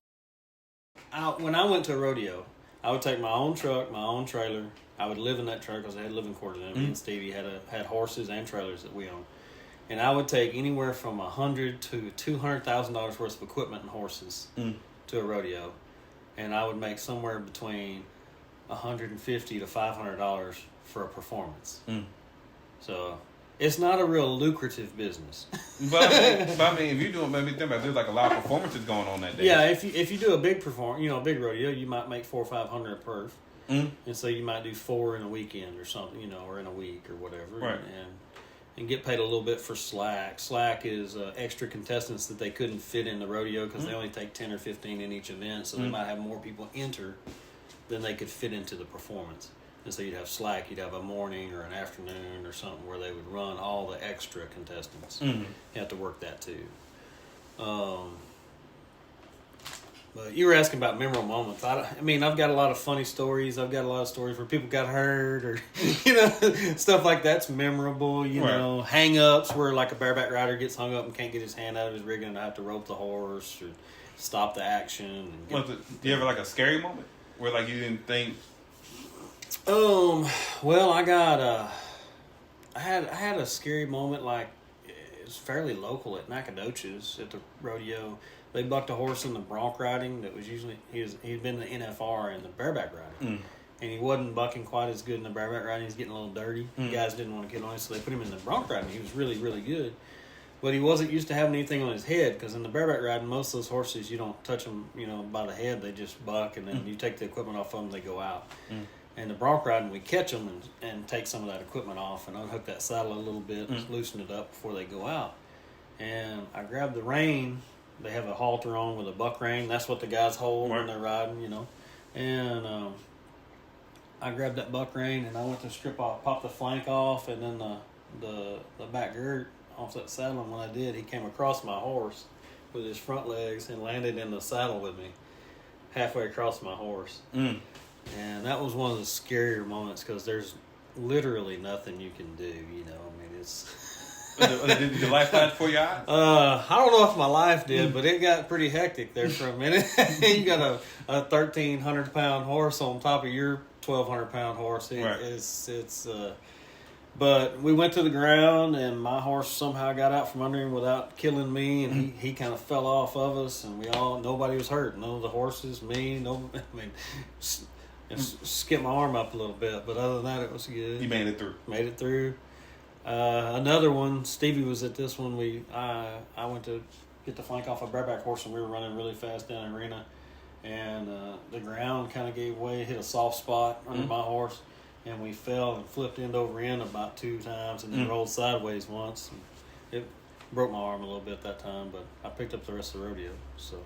Speaker 2: When I went to a rodeo, I would take my own truck, my own trailer. I would live in that truck because I had living quarters in it. Me and Stevie had horses and trailers that we owned. And I would take anywhere from $100,000 to $200,000 worth of equipment and horses to a rodeo. And I would make somewhere between $150 to $500 for a performance. So it's not a real lucrative business.
Speaker 1: but I mean, if you're doing, maybe think about it, there's like a lot of performances going on that day.
Speaker 2: Yeah, if you do a big a big rodeo, you might make $400 or $500 a perf, and so you might do 4 in a weekend or something, or in a week or whatever,
Speaker 1: right?
Speaker 2: And get paid a little bit for slack. Slack is extra contestants that they couldn't fit in the rodeo because they only take 10 or 15 in each event, so they might have more people enter than they could fit into the performance. And so you'd have slack, you'd have a morning or an afternoon or something where they would run all the extra contestants. You have to work that too. But you were asking about memorable moments. I mean, I've got a lot of funny stories. I've got a lot of stories where people got hurt or, stuff like that's memorable. Hang-ups where like a bareback rider gets hung up and can't get his hand out of his rigging and I have to rope the horse or stop the action. And
Speaker 1: do you ever like a scary moment where like you didn't think?
Speaker 2: Well, I had a scary moment. Like it was fairly local at Nacogdoches at the rodeo. They bucked a horse in the bronc riding that was usually he'd been the NFR in the bareback riding, and he wasn't bucking quite as good in the bareback riding. He was getting a little dirty. The guys didn't want to get on him, so they put him in the bronc riding. He was really, really good, but he wasn't used to having anything on his head because in the bareback riding, most of those horses you don't touch them, by the head. They just buck, and then you take the equipment off of them, they go out. And the bronc riding, we catch them and take some of that equipment off and unhook that saddle a little bit, loosen it up before they go out. And I grabbed the rein. They have a halter on with a buck rein. That's what the guys hold when they're riding, And I grabbed that buck rein and I went to strip off, pop the flank off, and then the back girth off that saddle. And when I did, he came across my horse with his front legs and landed in the saddle with me halfway across my horse. And that was one of the scarier moments because there's literally nothing you can do, I mean, it's...
Speaker 1: Did your life flash before your eyes?
Speaker 2: I don't know if my life did, but it got pretty hectic there for a minute. You got a 1,300-pound horse on top of your 1,200-pound horse. But we went to the ground, and my horse somehow got out from under him without killing me, and he kind of fell off of us, and nobody was hurt. None of the horses, me, skipped my arm up a little bit, but other than that, it was good.
Speaker 1: You made it through.
Speaker 2: Made it through. Another one, Stevie was at this one. I went to get the flank off a bareback horse, and we were running really fast down the arena, and the ground kind of gave way, hit a soft spot under my horse, and we fell and flipped end over end about 2 times, and then rolled sideways once. And it broke my arm a little bit that time, but I picked up the rest of the rodeo. So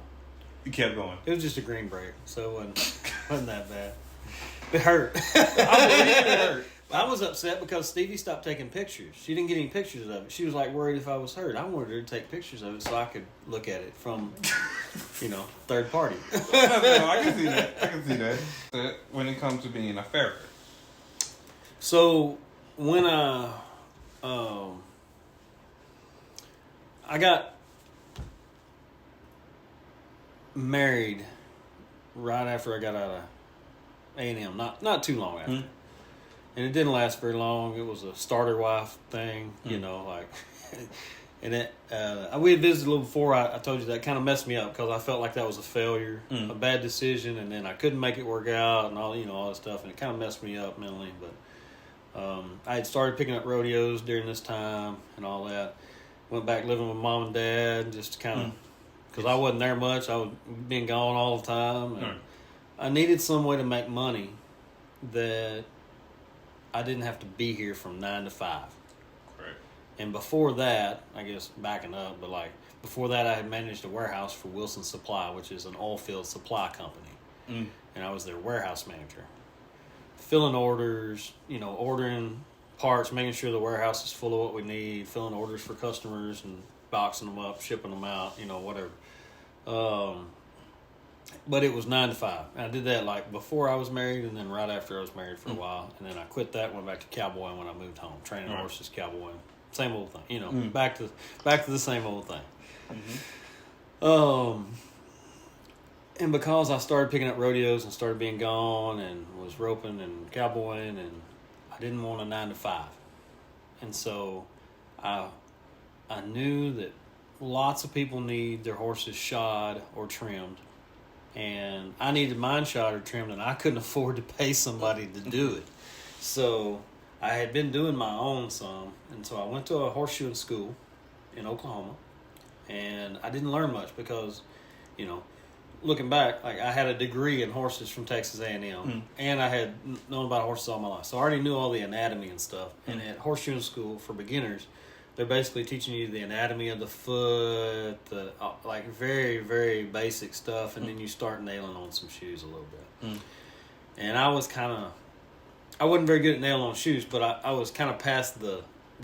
Speaker 1: you kept going.
Speaker 2: It was just a green break, so it wasn't that bad. It hurt.
Speaker 1: I believe it hurt.
Speaker 2: I was upset because Stevie stopped taking pictures. She didn't get any pictures of it. She was like worried if I was hurt. I wanted her to take pictures of it so I could look at it from, third party.
Speaker 1: No, I can see that. When it comes to being a farrier.
Speaker 2: So when I got married right after I got out of A&M, not too long after. And it didn't last very long. It was a starter wife thing, and it. We had visited a little before. I told you that kind of messed me up because I felt like that was a failure, a bad decision, and then I couldn't make it work out, and all all that stuff, and it kind of messed me up mentally. But I had started picking up rodeos during this time and all that. Went back living with mom and dad, just kind of because I wasn't there much. I was being gone all the time, and I needed some way to make money that I didn't have to be here from 9 to 5.
Speaker 1: Correct.
Speaker 2: And before that, I guess backing up, but before that I had managed a warehouse for Wilson Supply, which is an oil field supply company. And I was their warehouse manager. Filling orders, ordering parts, making sure the warehouse is full of what we need, filling orders for customers and boxing them up, shipping them out, whatever. But it was 9 to 5. And I did that before I was married and then right after I was married for a while. And then I quit that, went back to cowboying when I moved home. Training horses, cowboying. Same old thing. Back to the same old thing. And because I started picking up rodeos and started being gone and was roping and cowboying, and I didn't want a 9 to 5. And so I knew that lots of people need their horses shod or trimmed. And I needed mine shod or trimmed, and I couldn't afford to pay somebody to do it. So I had been doing my own some. And so I went to a horseshoeing school in Oklahoma. And I didn't learn much because, you know, looking back, like I had a degree in horses from Texas A&M, and I had known about horses all my life, so I already knew all the anatomy and stuff. And at horseshoeing school for beginners, they're basically teaching you the anatomy of the foot, the like very, very basic stuff, and then you start nailing on some shoes a little bit. And I wasn't very good at nailing on shoes, but I was kind of past the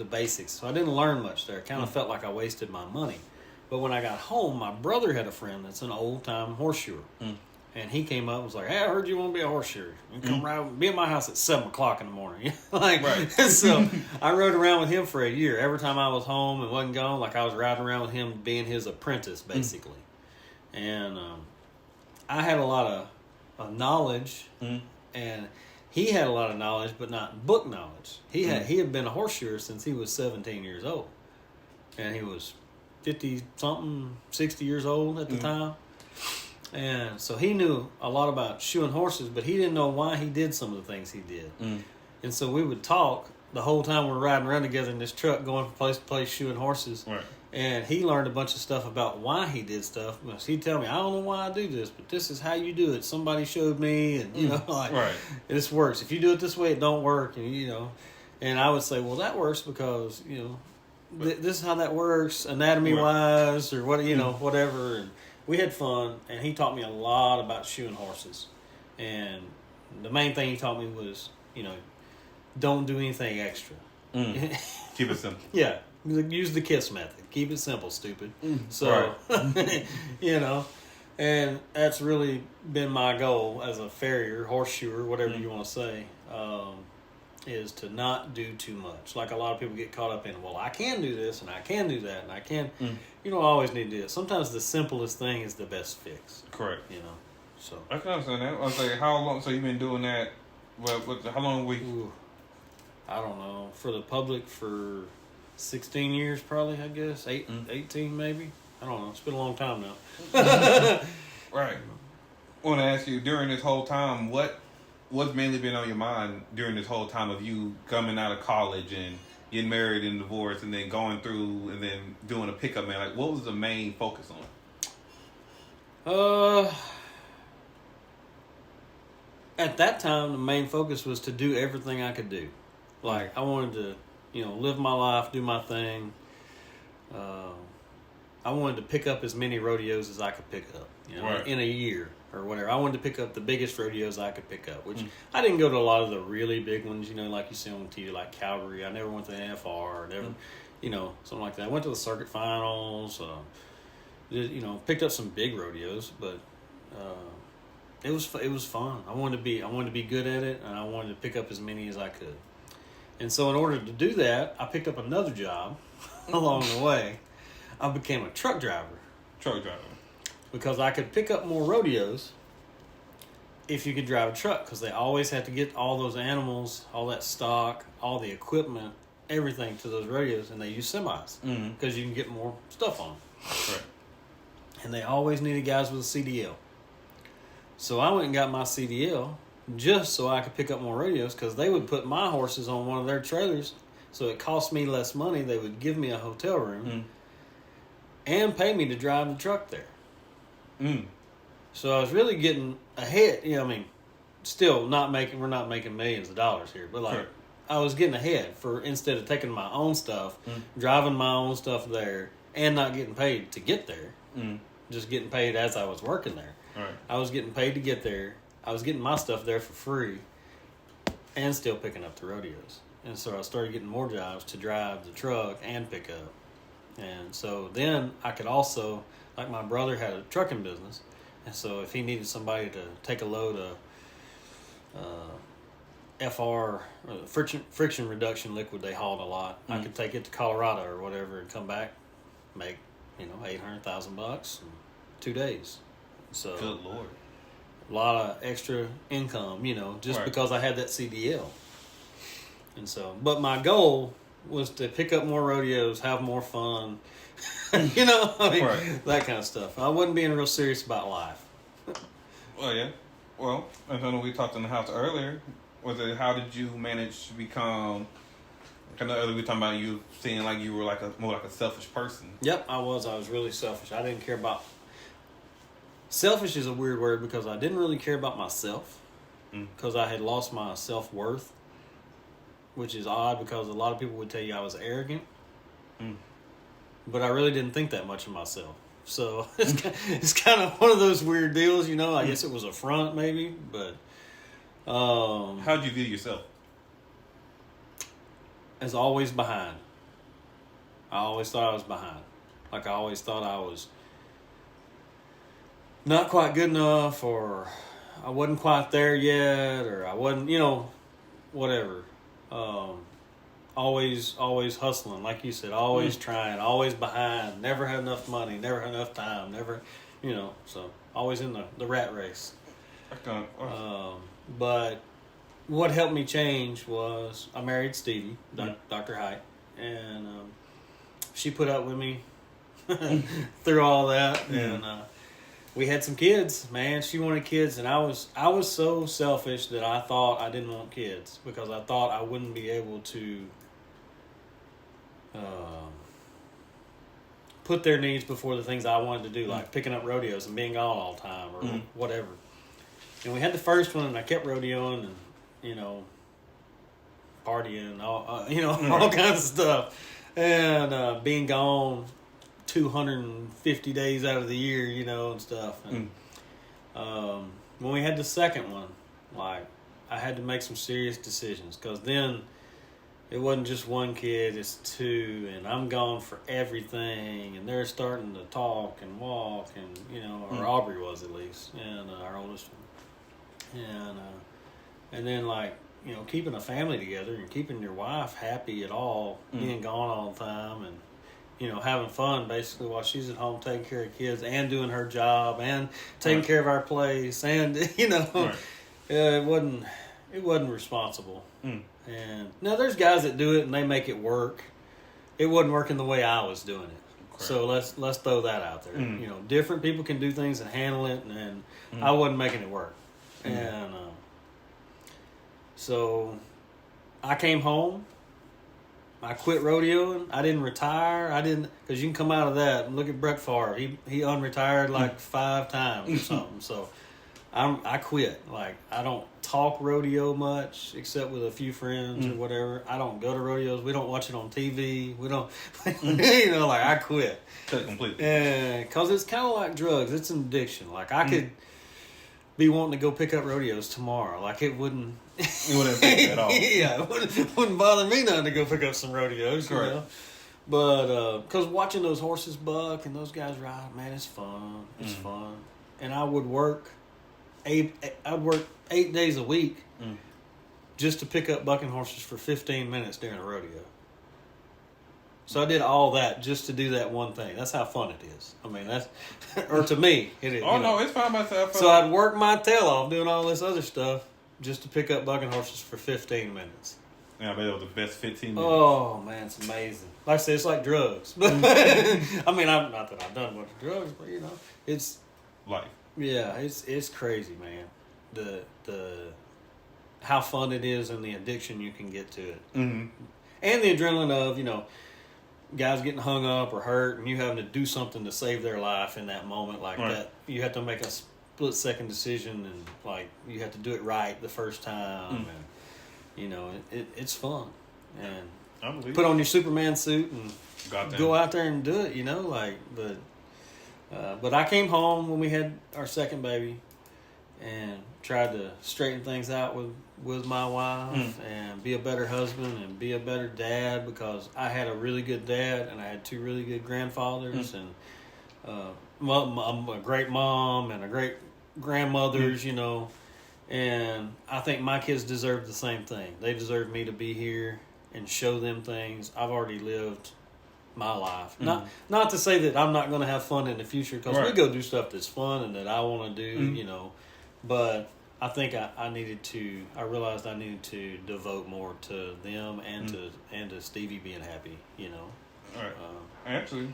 Speaker 2: basics, so I didn't learn much there. Kind of felt like I wasted my money. But when I got home, my brother had a friend that's an old-time horseshoer. And he came up and was like, hey, I heard you want to be a horseshoer. You come be at my house at 7 o'clock in the morning. So I rode around with him for a year. Every time I was home and wasn't gone, like I was riding around with him being his apprentice, basically. And I had a lot of knowledge, and he had a lot of knowledge, but not book knowledge. He had been a horseshoer since he was 17 years old. And he was 50-something, 60 years old at the time. And so he knew a lot about shoeing horses, but he didn't know why he did some of the things he did. And so we would talk the whole time we're riding around together in this truck going from place to place shoeing horses. Right. And he learned a bunch of stuff about why he did stuff. He'd tell me, I don't know why I do this, but this is how you do it. Somebody showed me, and, you know, like, this works. If you do it this way, it don't work, and, you know. And I would say, well, that works because, you know, this is how that works, anatomy-wise, or what, you know, whatever. And we had fun, and he taught me a lot about shoeing horses. And the main thing he taught me was, you know, don't do anything extra.
Speaker 1: Keep it simple.
Speaker 2: Yeah, use the KISS method. Keep it simple, stupid. So, you know, and that's really been my goal as a farrier, horseshoer, whatever you want to say. Is to not do too much. Like a lot of people get caught up in, well, I can do this and I can do that and I can. You don't always need to do it. Sometimes the simplest thing is the best fix.
Speaker 1: Correct.
Speaker 2: You know, so.
Speaker 1: I can understand that. I was like, how long? So you've been doing that? Well, how long a week?
Speaker 2: I don't know. For the public for 16 years, probably. I guess 18 maybe. I don't know. It's been a long time now.
Speaker 1: Right. I want to ask you, during this whole time, what's mainly been on your mind during this whole time of you coming out of college and getting married and divorced and then going through and then doing a pickup man? Like, what was the main focus on?
Speaker 2: At that time, the main focus was to do everything I could do. Like, I wanted to, you know, live my life, do my thing. I wanted to pick up as many rodeos as I could pick up, you know, in a year or whatever. I wanted to pick up the biggest rodeos I could pick up, which I didn't go to a lot of the really big ones, you know, like you see on TV, like Calgary. I never went to the NFR, never, you know, something like that. I went to the circuit finals, you know, picked up some big rodeos, but it was fun. I wanted to be good at it, and I wanted to pick up as many as I could. And so in order to do that, I picked up another job along the way. I became a truck driver. Because I could pick up more rodeos if you could drive a truck, because they always had to get all those animals, all that stock, all the equipment, everything to those rodeos, and they use semis because you can get more stuff on them.
Speaker 1: Right.
Speaker 2: And they always needed guys with a CDL. So I went and got my CDL just so I could pick up more rodeos, because they would put my horses on one of their trailers, so it cost me less money. They would give me a hotel room and pay me to drive the truck there. So I was really getting ahead. You know, I mean, still we're not making millions of dollars here, but like I was getting ahead for, instead of taking my own stuff, driving my own stuff there, and not getting paid to get there, just getting paid as I was working there.
Speaker 1: Right.
Speaker 2: I was getting paid to get there. I was getting my stuff there for free, and still picking up the rodeos. And so I started getting more jobs to drive the truck and pick up. And so then I could also, like my brother had a trucking business, and so if he needed somebody to take a load of FR, friction reduction liquid they hauled a lot, I could take it to Colorado or whatever and come back, make, you know, $800,000 in 2 days. So
Speaker 1: good Lord.
Speaker 2: a lot of extra income, just
Speaker 1: Right.
Speaker 2: because I had that CDL. And so, but my goal was to pick up more rodeos, have more fun,
Speaker 1: Right.
Speaker 2: that kind of stuff. I wasn't being real serious about life.
Speaker 1: Well, yeah. Well, I know we talked in the house earlier. Was it how did you manage to become? I know earlier we were talking about you seeing like you were more like a selfish person.
Speaker 2: Yep, I was. I was really selfish. I didn't care about. Selfish is a weird word because I didn't really care about myself because I had lost my self-worth, which is odd because a lot of people would tell you I was arrogant, but I really didn't think that much of myself. So it's kind of one of those weird deals, I guess it was a front maybe, but
Speaker 1: How did you view yourself?
Speaker 2: as always behind. I always thought I was behind. Like I always thought I was not quite good enough, or I wasn't quite there yet, or I wasn't, whatever. Always hustling, like you said, always trying, always behind, never had enough money, never had enough time, never, so always in the rat race. But what helped me change was I married Stevie, Dr. Hight, and she put up with me through all that, and we had some kids. Man, she wanted kids, and I was so selfish that I thought I didn't want kids because I thought I wouldn't be able to put their needs before the things I wanted to do, like picking up rodeos and being gone all the time or whatever. And we had the first one, and I kept rodeoing and partying, all kinds of stuff, and being gone 250 days out of the year, and stuff. And when we had the second one, like I had to make some serious decisions because then it wasn't just one kid, it's two, and I'm gone for everything, and they're starting to talk and walk, and or Aubrey was at least, and our oldest one, and then like keeping a family together and keeping your wife happy at all, being gone all the time, and having fun basically while she's at home taking care of kids and doing her job and taking care of our place, and it wasn't responsible. And now there's guys that do it and they make it work. It wasn't working the way I was doing it. Correct. So let's throw that out there. Different people can do things and handle it, and I wasn't making it work. And so I came home. I quit rodeoing. I didn't retire. Because you can come out of that and look at Brett Favre. He unretired like 5 times or something. So I quit. Like I don't talk rodeo much except with a few friends or whatever. I don't go to rodeos. We don't watch it on TV. We don't, I quit.
Speaker 1: Completely.
Speaker 2: Because it's kind of like drugs. It's an addiction. Like I could be wanting to go pick up rodeos tomorrow. Like it wouldn't.
Speaker 1: It wouldn't affect you at all.
Speaker 2: Yeah, it wouldn't bother me none to go pick up some rodeos.
Speaker 1: Correct.
Speaker 2: But because watching those horses buck and those guys ride, man, it's fun. It's fun. And I would work 8 days a week just to pick up bucking horses for 15 minutes during a rodeo. So I did all that just to do that one thing. That's how fun it is. I mean, that's, or to me, it is.
Speaker 1: Oh, no, it's fine myself.
Speaker 2: So I'd work my tail off doing all this other stuff just to pick up bucking horses for 15 minutes.
Speaker 1: Yeah, I bet it was the best 15 minutes.
Speaker 2: Oh, man, it's amazing. Like I said, it's like drugs. I mean, not that I've done a bunch of drugs, but, it's...
Speaker 1: Life.
Speaker 2: Yeah, it's crazy, man. The how fun it is and the addiction you can get to it. And the adrenaline of, guys getting hung up or hurt and you having to do something to save their life in that moment like that. You have to make a split-second decision and, like, you have to do it right the first time. And, it's fun. And put on your Superman suit and go out there and do it, But I came home when we had our second baby and tried to straighten things out with my wife and be a better husband and be a better dad because I had a really good dad and I had 2 really good grandfathers and a great mom and a great grandmothers, and I think my kids deserve the same thing. They deserve me to be here and show them things. I've already lived my life. Not to say that I'm not going to have fun in the future, because we go do stuff that's fun and that I want to do, but I think I realized I needed to devote more to them and to Stevie being happy,
Speaker 1: All right. Actually,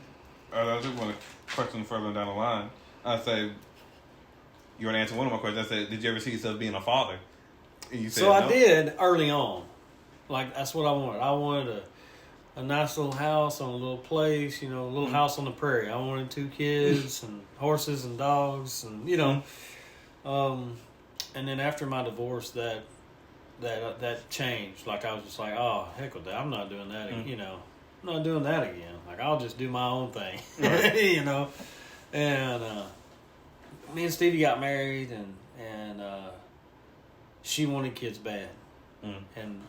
Speaker 1: I just want to question further down the line. I say, you want to answer one of my questions. I said, did you ever see yourself being a father? And you said,
Speaker 2: so
Speaker 1: no.
Speaker 2: I did early on. Like, that's what I wanted. I wanted a nice little house on a little place, a little house on the prairie. I wanted 2 kids and horses and dogs and, and then after my divorce, that changed. Like, I was just like, oh, heck with that. I'm not doing that, I'm not doing that again. Like, I'll just do my own thing, And me and Stevie got married, and she wanted kids bad.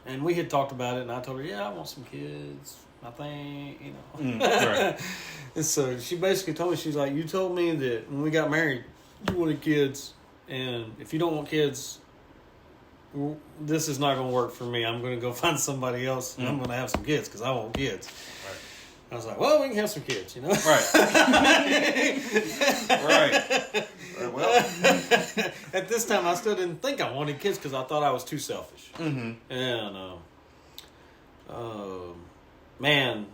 Speaker 2: And we had talked about it, and I told her, yeah, I want some kids, I think,
Speaker 1: Right.
Speaker 2: And so she basically told me, she's like, you told me that when we got married, you wanted kids, and if you don't want kids, this is not going to work for me. I'm going to go find somebody else, and I'm going to have some kids, because I want kids. Right. I was like, well, we can have some kids,
Speaker 1: Right. Right. Well,
Speaker 2: at this time, I still didn't think I wanted kids because I thought I was too selfish.
Speaker 1: Mm-hmm.
Speaker 2: And, man,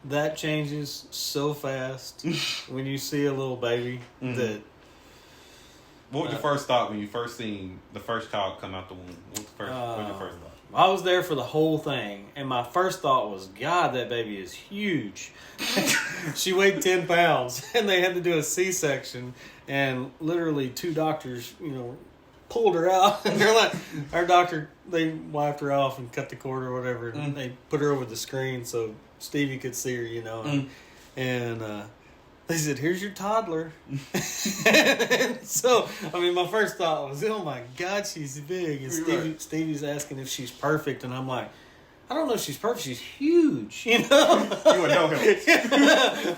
Speaker 2: that changes so fast when you see a little baby that...
Speaker 1: What was your first thought when you first seen the first child come out the womb? What was your first thought?
Speaker 2: I was there for the whole thing, and my first thought was, God, that baby is huge. She weighed 10 pounds, and they had to do a C-section, and literally 2 doctors, pulled her out, and they're like, our doctor, they wiped her off and cut the cord or whatever, and they put her over the screen so Stevie could see her, and they said, here's your toddler. And so, my first thought was, oh my God, she's big. And Stevie's asking if she's perfect. And I'm like, I don't know if she's perfect. She's huge,
Speaker 1: You would know him.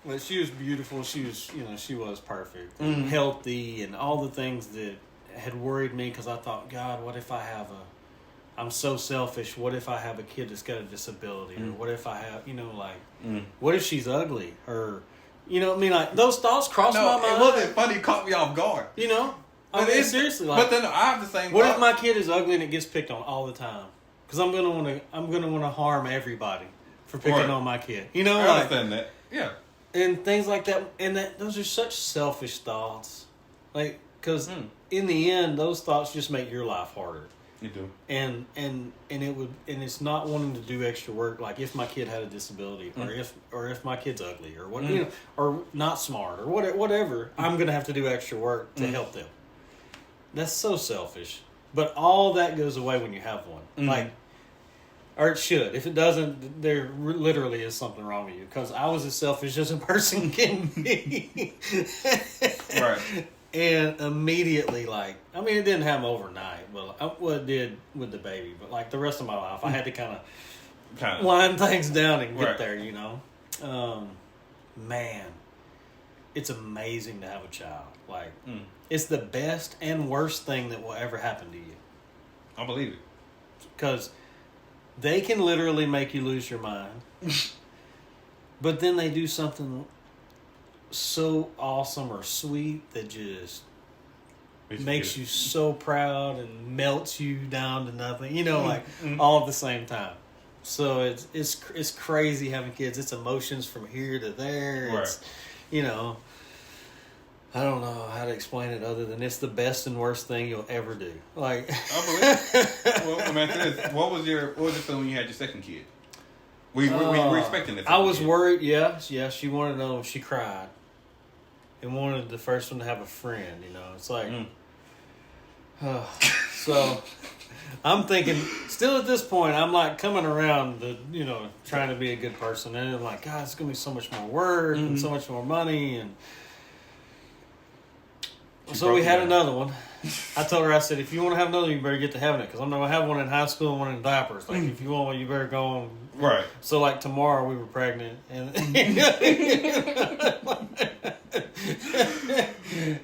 Speaker 2: But she was beautiful. She was, she was perfect. And healthy and all the things that had worried me, because I thought, God, what if I'm so selfish. What if I have a kid that's got a disability? Or what if I have, what if she's ugly? Or, those thoughts crossed my mind.
Speaker 1: It wasn't funny. It caught me off guard.
Speaker 2: Seriously.
Speaker 1: But then I have the same
Speaker 2: what
Speaker 1: thought.
Speaker 2: if my kid is ugly and it gets picked on all the time? Because I'm gonna want to harm everybody for picking on my kid.
Speaker 1: I understand that. Yeah.
Speaker 2: And things like that. And those are such selfish thoughts. Because in the end, those thoughts just make your life harder.
Speaker 1: You do.
Speaker 2: And it's not wanting to do extra work. Like, if my kid had a disability, or if my kid's ugly, or what, or not smart, or whatever, I'm gonna have to do extra work to help them. That's so selfish. But all that goes away when you have one. Or it should. If it doesn't, there literally is something wrong with you. Because I was as selfish as a person can be.
Speaker 1: Right.
Speaker 2: And immediately, it didn't happen overnight, but it did with the baby. But, the rest of my life, I had to kind of wind things down and get there, Man, it's amazing to have a child. It's the best and worst thing that will ever happen to you.
Speaker 1: I believe it.
Speaker 2: Because they can literally make you lose your mind. But then they do something so awesome or sweet that just makes you so proud and melts you down to nothing, all at the same time. So it's crazy having kids. It's emotions from here to there.
Speaker 1: Right.
Speaker 2: It's, I don't know how to explain it other than it's the best and worst thing you'll ever do. I
Speaker 1: believe it. Well, after this, what was your feeling when you had your second kid? Were you expecting it?
Speaker 2: I was worried. Yeah. She wanted to know. She cried. And wanted the first one to have a friend, It's like... So, I'm thinking... Still at this point, I'm, coming around to, trying to be a good person. And I'm like, God, it's going to be so much more work and so much more money. And so we had another one. I told her, I said, if you want to have another, you better get to having it. Because I'm going to have one in high school and one in diapers. If you want one, you better go on.
Speaker 1: Right.
Speaker 2: So, tomorrow we were pregnant. And...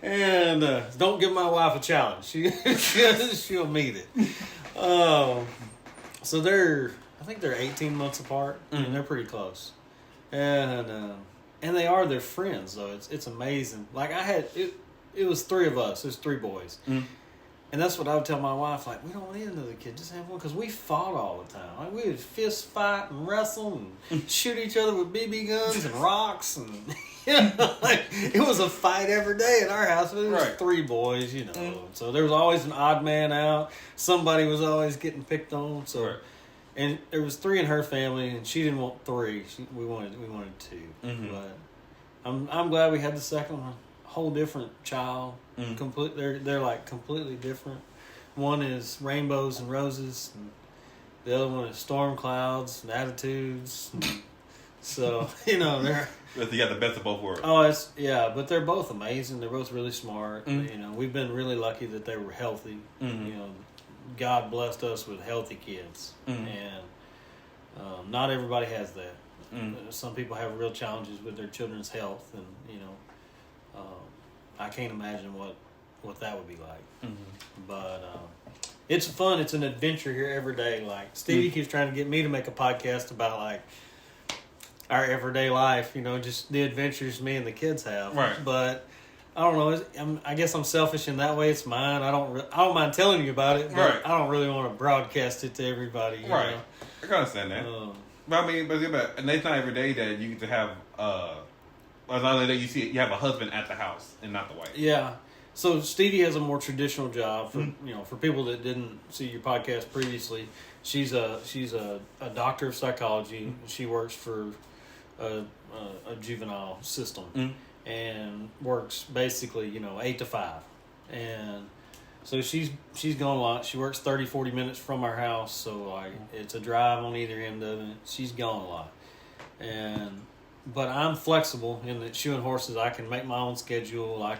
Speaker 2: And don't give my wife a challenge. She'll meet it. So I think they're 18 months apart, and they're pretty close. And they are their friends, though. It's amazing. Like, it was 3 of us. It was 3 boys. And that's what I would tell my wife, like, we don't need another kid, just have one, because we fought all the time. Like, we would fist fight and wrestle and shoot each other with BB guns and rocks, and like, it was a fight every day in our house. But it was 3 boys, So there was always an odd man out. Somebody was always getting picked on. So, and there was 3 in her family, and she didn't want 3. We wanted 2. But I'm glad we had the second one. Whole different child. They're like completely different. One is rainbows and roses, and the other one is storm clouds and attitudes. So they're.
Speaker 1: But you got the best of both worlds.
Speaker 2: Oh, but they're both amazing. They're both really smart. We've been really lucky that they were healthy. God blessed us with healthy kids, and not everybody has that. Some people have real challenges with their children's health, and I can't imagine what that would be like. But it's fun. It's an adventure here every day. Like, Stevie keeps trying to get me to make a podcast about, like, our everyday life, just the adventures me and the kids have.
Speaker 1: Right.
Speaker 2: But I don't know. I guess I'm selfish in that way. It's mine. I don't mind telling you about it, but I don't really want to broadcast it to everybody. You know?
Speaker 1: I can understand that. But I mean, and it's not every day that you get to have. Another day you have a husband at the house and not the wife. Yeah.
Speaker 2: So Stevie has a more traditional job for for people that didn't see your podcast previously. She's a doctor of psychology. She works for a juvenile system and works basically 8 to 5, and so she's gone a lot. She works 30-40 minutes from our house, so like it's a drive on either end of it. She's gone a lot, but I'm flexible in that shoeing horses. I can make my own schedule. I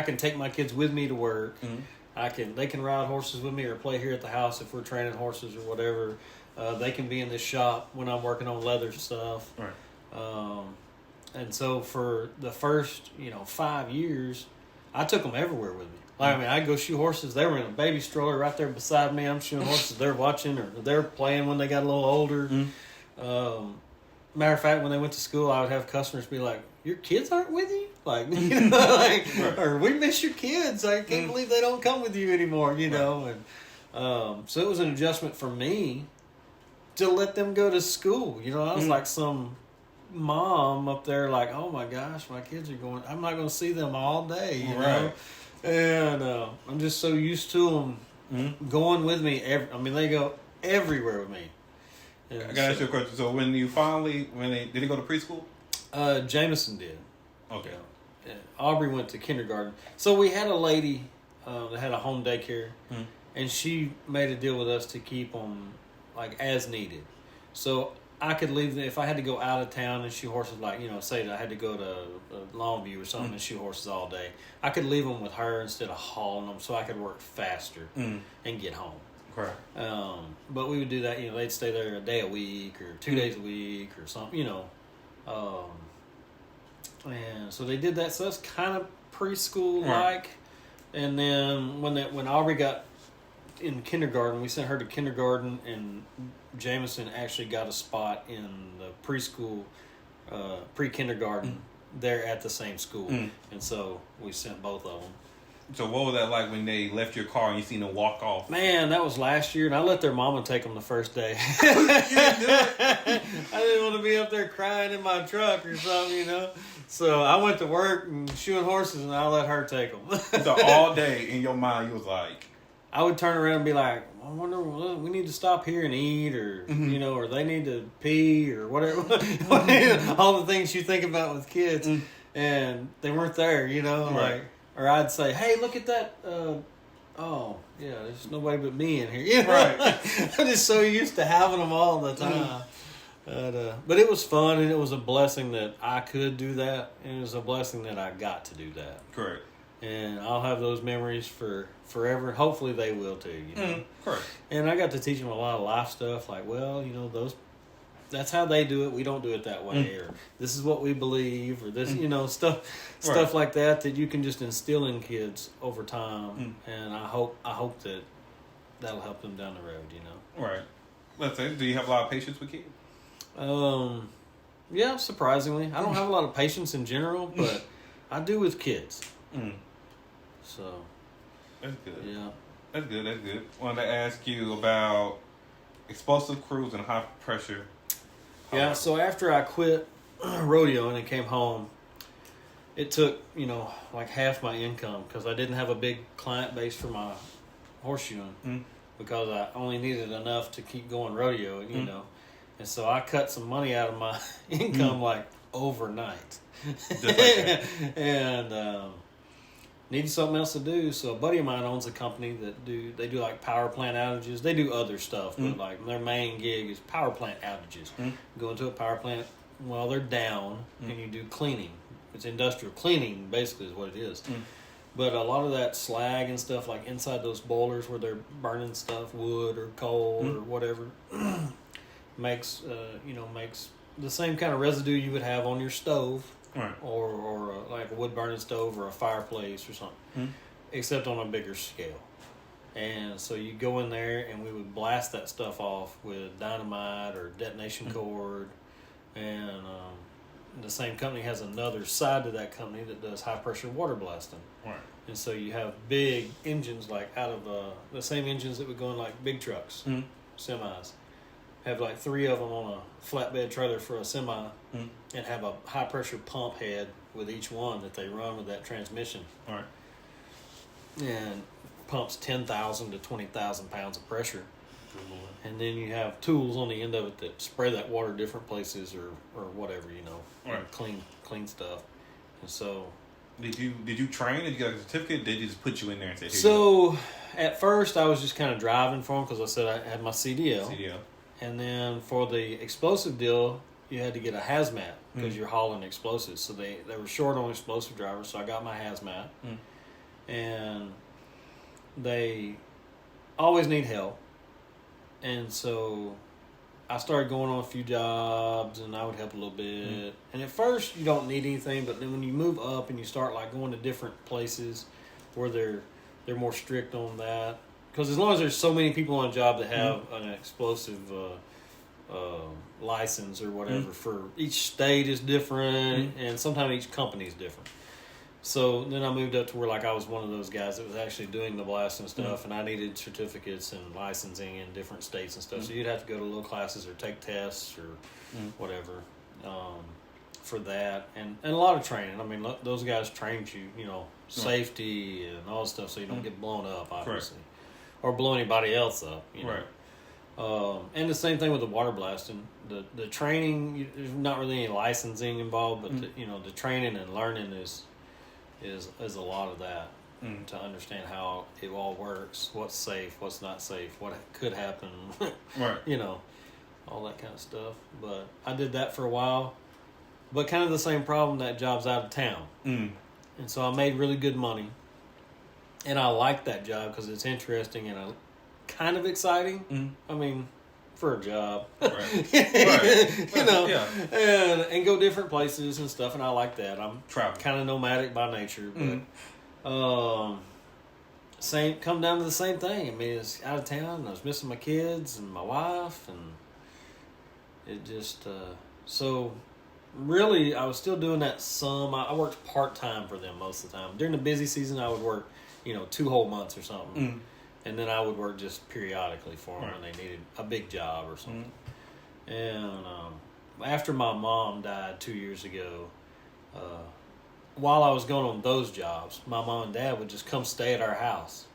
Speaker 2: can take my kids with me to work. They can ride horses with me or play here at the house if we're training horses or whatever. They can be in the shop when I'm working on leather stuff.
Speaker 1: Right.
Speaker 2: And so for the first 5 years, I took them everywhere with me. Like, I mean, I'd go shoe horses. They were in a baby stroller right there beside me. I'm shoeing horses. They're watching or they're playing when they got a little older. Matter of fact, when they went to school, I would have customers be like, "Your kids aren't with you?" Like, or "We miss your kids. I can't believe they don't come with you anymore." And so it was an adjustment for me to let them go to school. I was like some mom up there, like, "Oh my gosh, my kids are going. I'm not going to see them all day." You know, and I'm just so used to them going with me. They go everywhere with me.
Speaker 1: I gotta ask you a question. So did they go to preschool?
Speaker 2: Jameson did.
Speaker 1: Okay.
Speaker 2: Aubrey went to kindergarten. So we had a lady that had a home daycare, and she made a deal with us to keep them like as needed. So I could leave them if I had to go out of town and shoe horses. Like say that I had to go to Longview or something and shoe horses all day. I could leave them with her instead of hauling them, so I could work faster and get home.
Speaker 1: Correct.
Speaker 2: But we would do that. They'd stay there a day a week or 2 days a week or something. And so they did that. So that's kind of preschool like. Right. And then when Aubrey got in kindergarten, we sent her to kindergarten, and Jameson actually got a spot in the preschool, pre-kindergarten there at the same school, and so we sent both of them.
Speaker 1: So what was that like when they left your car and you seen them walk off?
Speaker 2: Man, that was last year, and I let their mama take them the first day. I didn't want to be up there crying in my truck or something, So I went to work and shoeing horses, and I let her take them.
Speaker 1: So all day in your mind, you was like...
Speaker 2: I would turn around and be like, I wonder, we need to stop here and eat, or, or they need to pee, or whatever. All the things you think about with kids. And they weren't there, like... Or I'd say, "Hey, look at that! There's nobody but me in here." Right? I'm just so used to having them all the time. But it was fun, and it was a blessing that I could do that, and it was a blessing that I got to do that.
Speaker 1: Correct.
Speaker 2: And I'll have those memories for forever. Hopefully, they will too.
Speaker 1: Correct.
Speaker 2: And I got to teach them a lot of life stuff, like, those. That's how they do it. We don't do it that way, or this is what we believe, or this, stuff like that you can just instill in kids over time. And I hope that'll help them down the road.
Speaker 1: Right. Let's say, do you have a lot of patience with kids?
Speaker 2: Yeah, surprisingly. I don't have a lot of patience in general, but I do with kids. So.
Speaker 1: That's good.
Speaker 2: Yeah.
Speaker 1: That's good. Wanted to ask you about explosive crews and high pressure.
Speaker 2: Yeah, so after I quit rodeoing and came home, it took, like half my income because I didn't have a big client base for my horseshoeing because I only needed enough to keep going rodeoing, you know. And so I cut some money out of my income like overnight.
Speaker 1: Just like that.
Speaker 2: And needed something else to do. So a buddy of mine owns a company they do like power plant outages. They do other stuff, but like their main gig is power plant outages. Go into a power plant while they're down and you do cleaning. It's industrial cleaning, basically, is what it is. But a lot of that slag and stuff, like inside those boilers where they're burning stuff, wood or coal or whatever, makes the same kind of residue you would have on your stove,
Speaker 1: right,
Speaker 2: or like a wood burning stove or a fireplace or something, except on a bigger scale. And so you go in there and we would blast that stuff off with dynamite or detonation cord, and the same company has another side to that company that does high pressure water blasting.
Speaker 1: Right.
Speaker 2: And so you have big engines, like out of the same engines that would go in like big trucks, semis. Have like 3 of them on a flatbed trailer for a semi, and have a high pressure pump head with each one that they run with that transmission.
Speaker 1: All right.
Speaker 2: And pumps 10,000 to 20,000 pounds of pressure. And then you have tools on the end of it that spray that water different places or whatever,
Speaker 1: right,
Speaker 2: and clean stuff. And so,
Speaker 1: did you train? Did you get a certificate? Did they just put you in there and say,
Speaker 2: so at first I was just kind of driving for them because I said I had my CDL. And then for the explosive deal, you had to get a hazmat because you're hauling explosives. So they were short on explosive drivers, so I got my hazmat. And they always need help. And so I started going on a few jobs, and I would help a little bit. And at first, you don't need anything, but then when you move up and you start like going to different places where they're more strict on that, because as long as there's so many people on a job that have an explosive license or whatever, for each state is different, and sometimes each company is different. So then I moved up to where like I was one of those guys that was actually doing the blasting stuff, and I needed certificates and licensing in different states and stuff. So you'd have to go to little classes or take tests or whatever for that, and a lot of training. I mean, those guys trained you, safety and all that stuff, so you don't get blown up, obviously, or blow anybody else up. Right. And the same thing with the water blasting. The training, there's not really any licensing involved, but the training and learning is a lot of that to understand how it all works, what's safe, what's not safe, what could happen,
Speaker 1: right?
Speaker 2: All that kind of stuff. But I did that for a while, but kind of the same problem, that job's out of town, and so I made really good money, and I liked that job because it's interesting and kind of exciting. I mean, for a job,
Speaker 1: right.
Speaker 2: And go different places and stuff, and I like that. I'm kind of nomadic by nature, but come down to the same thing. I mean, it's out of town, and I was missing my kids and my wife, and it just so really I was still doing that some. I worked part-time for them most of the time. During the busy season, I would work 2 whole months or something. And then I would work just periodically for them when they needed a big job or something. And after my mom died 2 years ago, while I was going on those jobs, my mom and dad would just come stay at our house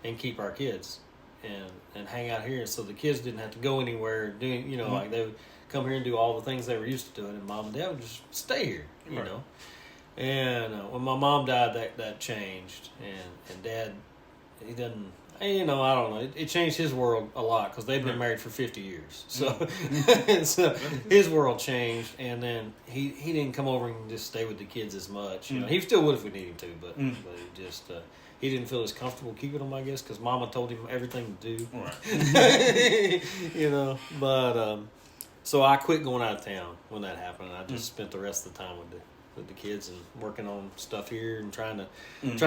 Speaker 2: and keep our kids and hang out here. So the kids didn't have to go anywhere doing, like they would come here and do all the things they were used to doing. And mom and dad would just stay here, you know. And when my mom died, that changed. And dad, he doesn't... I don't know. It changed his world a lot because they've been married for 50 years. So, so his world changed, and then he didn't come over and just stay with the kids as much. He still would if we needed him to, but he just he didn't feel as comfortable keeping them, I guess, because Mama told him everything to do.
Speaker 1: Right.
Speaker 2: But so I quit going out of town when that happened. And I just spent the rest of the time with the kids and working on stuff here and trying to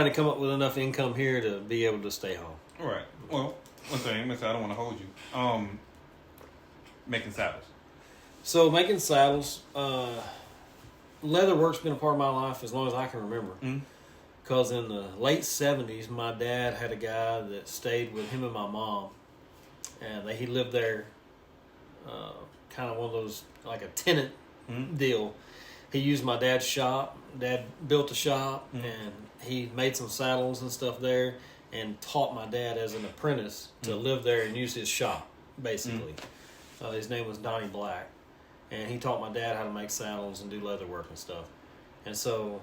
Speaker 2: come up with enough income here to be able to stay home.
Speaker 1: All right. Well, one thing, I don't want to hold you. making saddles?
Speaker 2: So making saddles, leather work's been a part of my life as long as I can remember. Because in the late 70s, my dad had a guy that stayed with him and my mom. And he lived there, kind of one of those, like a tenant deal. He used my dad's shop. Dad built a shop, and he made some saddles and stuff there and taught my dad as an apprentice to live there and use his shop, basically. His name was Donnie Black. And he taught my dad how to make saddles and do leather work and stuff. And so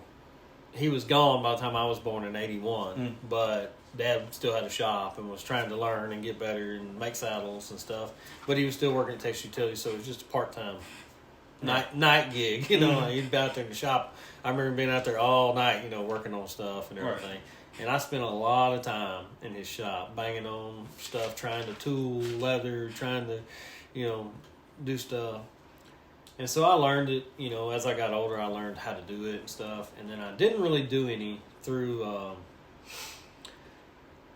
Speaker 2: he was gone by the time I was born in 81, but Dad still had a shop and was trying to learn and get better and make saddles and stuff. But he was still working at Texas Utilities, so it was just a part-time night gig. You know, he'd be out there in the shop. I remember being out there all night, you know, working on stuff and everything. Right. And I spent a lot of time in his shop, banging on stuff, trying to tool leather, trying to, you know, do stuff. And so I learned it, you know, as I got older, I learned how to do it and stuff. And then I didn't really do any through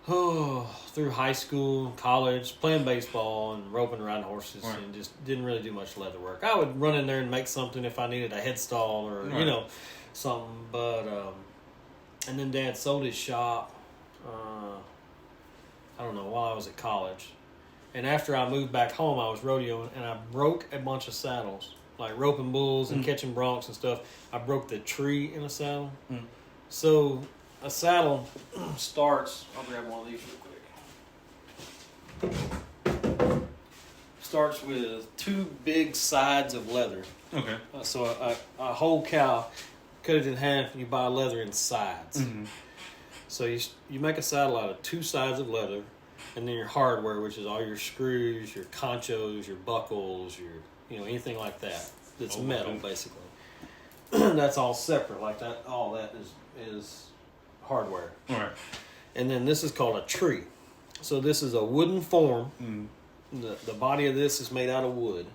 Speaker 2: high school, college, playing baseball and roping and riding horses, and just didn't really do much leather work. I would run in there and make something if I needed a headstall or, you know, something. But, and then Dad sold his shop, I don't know, while I was at college. And after I moved back home, I was rodeoing, and I broke a bunch of saddles. Like roping bulls and catching broncs and stuff. I broke the tree in a saddle. So a saddle starts, I'll grab one of these real quick. Starts with two big sides of leather.
Speaker 1: Okay.
Speaker 2: So a whole cow, cut it in half, and you buy leather in sides. So you make a saddle out of two sides of leather, and then your hardware, which is all your screws, your conchos, your buckles, your, you know, anything like that. That's metal, basically. That's all separate, like that. All that is hardware.
Speaker 1: All right.
Speaker 2: And then this is called a tree. So this is a wooden form. The body of this is made out of wood.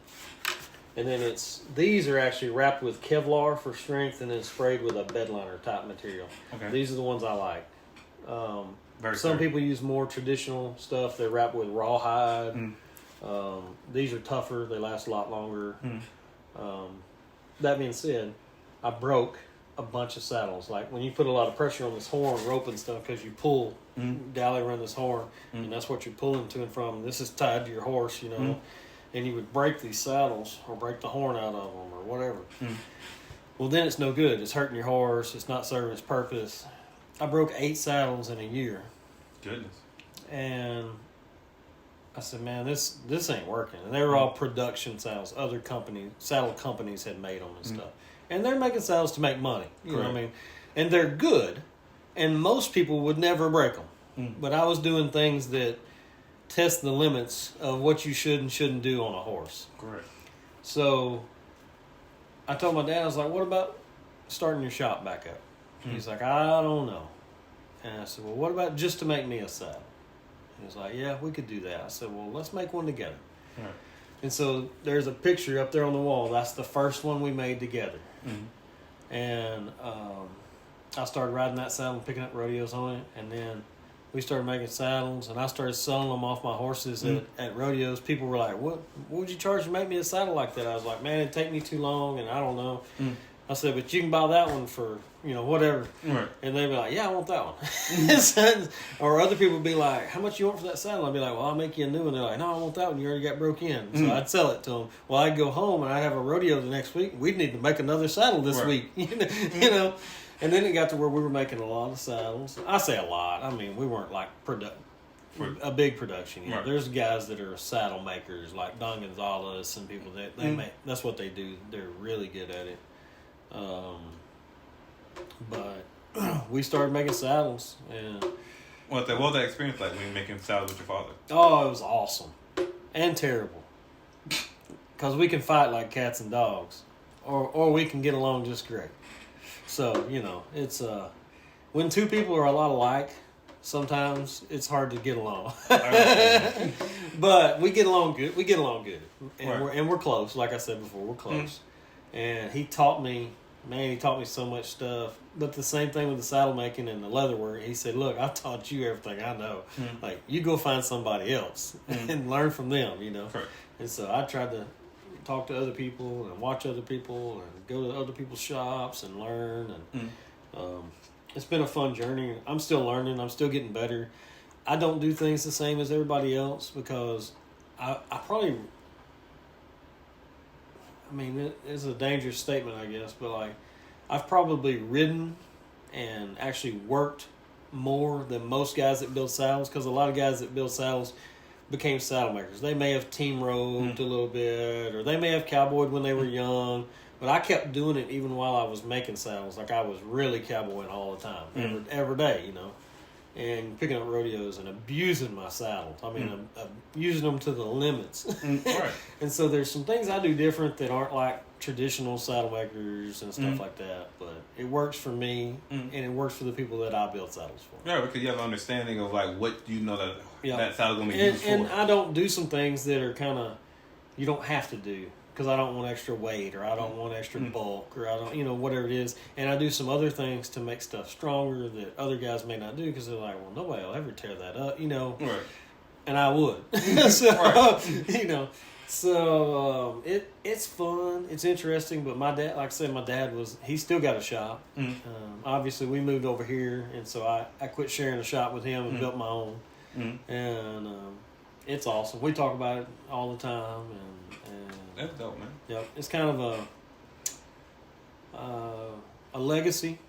Speaker 2: And then these are actually wrapped with Kevlar for strength and then sprayed with a bedliner type material. Okay. These are the ones I like. Some people use more traditional stuff. They're wrapped with rawhide. These are tougher. They last a lot longer. That being said, I broke a bunch of saddles. Like when you put a lot of pressure on this horn, rope and stuff, because you pull galley around this horn, and that's what you're pulling to and from. This is tied to your horse, you know, and you would break these saddles or break the horn out of them or whatever. Well, then it's no good. It's hurting your horse. It's not serving its purpose. I broke 8 saddles in a year.
Speaker 1: Goodness.
Speaker 2: And I said, man, this ain't working. And they were all production saddles. Other saddle companies had made them and stuff. And they're making saddles to make money. You know what I mean? And they're good. And most people would never break them. But I was doing things that test the limits of what you should and shouldn't do on a horse.
Speaker 1: Correct.
Speaker 2: So I told my dad, I was like, what about starting your shop back up? He's like, I don't know. And I said, well, what about just to make me a saddle? He was like, yeah, we could do that. I said, well, let's make one together. Right. And so there's a picture up there on the wall. That's the first one we made together. And I started riding that saddle and picking up rodeos on it. And then we started making saddles, and I started selling them off my horses at rodeos. People were like, what would you charge to make me a saddle like that? I was like, man, it'd take me too long, and I don't know. I said, but you can buy that one for, you know, whatever. Right. And they'd be like, yeah, I want that one. Or other people would be like, how much you want for that saddle? I'd be like, well, I'll make you a new one. They're like, no, I want that one. You already got broke in. So I'd sell it to them. Well, I'd go home, and I'd have a rodeo the next week. We'd need to make another saddle this week. You know? And then it got to where we were making a lot of saddles. I say a lot. I mean, we weren't like a big production. You know? There's guys that are saddle makers, like Don Gonzalez and people that they make. That's what they do. They're really good at it. But we started making saddles, and
Speaker 1: what was that experience like when you were making saddles with your father?
Speaker 2: Oh, it was awesome and terrible, because we can fight like cats and dogs, or we can get along just great. So you know, it's when two people are a lot alike, sometimes it's hard to get along. But we get along good. And we're close. Like I said before, we're close. And he taught me man, he taught me so much stuff. But the same thing with the saddle making and the leather work. He said, look, I taught you everything I know. Like, you go find somebody else and learn from them, you know.
Speaker 1: Correct.
Speaker 2: And so I tried to talk to other people and watch other people and go to other people's shops and learn. And it's been a fun journey. I'm still learning. I'm still getting better. I don't do things the same as everybody else because I probably... I mean, it's a dangerous statement, I guess, but like, I've probably ridden and actually worked more than most guys that build saddles, because a lot of guys that build saddles became saddle makers. They may have team roped a little bit, or they may have cowboyed when they were young, but I kept doing it even while I was making saddles. Like, I was really cowboying all the time, every day, you know, and picking up rodeos and abusing my saddles. I mean, I'm using them to the limits.
Speaker 1: Right.
Speaker 2: And so there's some things I do different that aren't like traditional saddle makers and stuff like that. But it works for me, and it works for the people that I build saddles for.
Speaker 1: Yeah, because you have an understanding of like what you know that saddle's going to be used for.
Speaker 2: And I don't do some things that are kind of, you don't have to do. Because I don't want extra weight, or I don't want extra bulk, or I don't, you know, whatever it is. And I do some other things to make stuff stronger that other guys may not do, because they're like, well, nobody will ever tear that up, you know.
Speaker 1: Right.
Speaker 2: And I would. So, you know, so it's fun. It's interesting. But my dad, like I said, my dad he still got a shop. Obviously, we moved over here, and so I quit sharing a shop with him and built my own. And it's awesome. We talk about it all the time, and
Speaker 1: that's dope, man.
Speaker 2: Yep, it's kind of a legacy.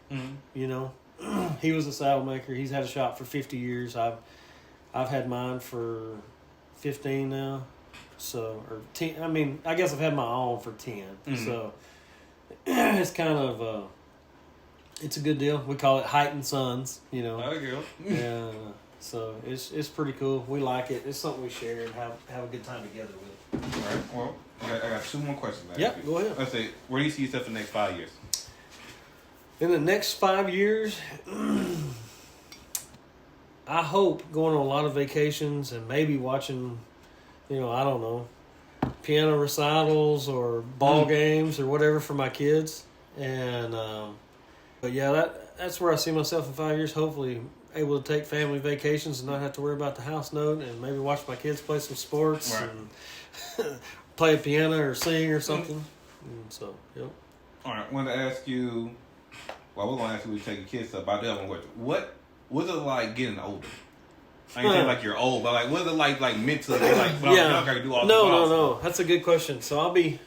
Speaker 2: You know, he was a saddle maker. He's had a shop for 50 years. I've had mine for 15 now. So, or 10. I mean, I guess I've had my own for 10. So it's kind of it's a good deal. We call it Hight and Sons. You know.
Speaker 1: There you go.
Speaker 2: Yeah. So it's pretty cool. We like it. It's something we share and have a good time together with.
Speaker 1: All right. Well, I got two more questions.
Speaker 2: Yep, go ahead.
Speaker 1: Let's say, where do you see yourself in the next 5 years?
Speaker 2: In the next 5 years, I hope going on a lot of vacations and maybe watching, you know, I don't know, piano recitals or ball games or whatever for my kids. And but yeah, that's where I see myself in 5 years. Hopefully, able to take family vacations and not have to worry about the house note, and maybe watch my kids play some sports and play a piano or sing or something. And so, yep.
Speaker 1: All right, I wanted to ask you. Well, we're gonna ask you when you take your kids up. I do have one question. What was it like getting older? I ain't saying like you're old, but like, what is it like mentally? Like, when I was young, I could do all
Speaker 2: No. That's a good question. So I'll be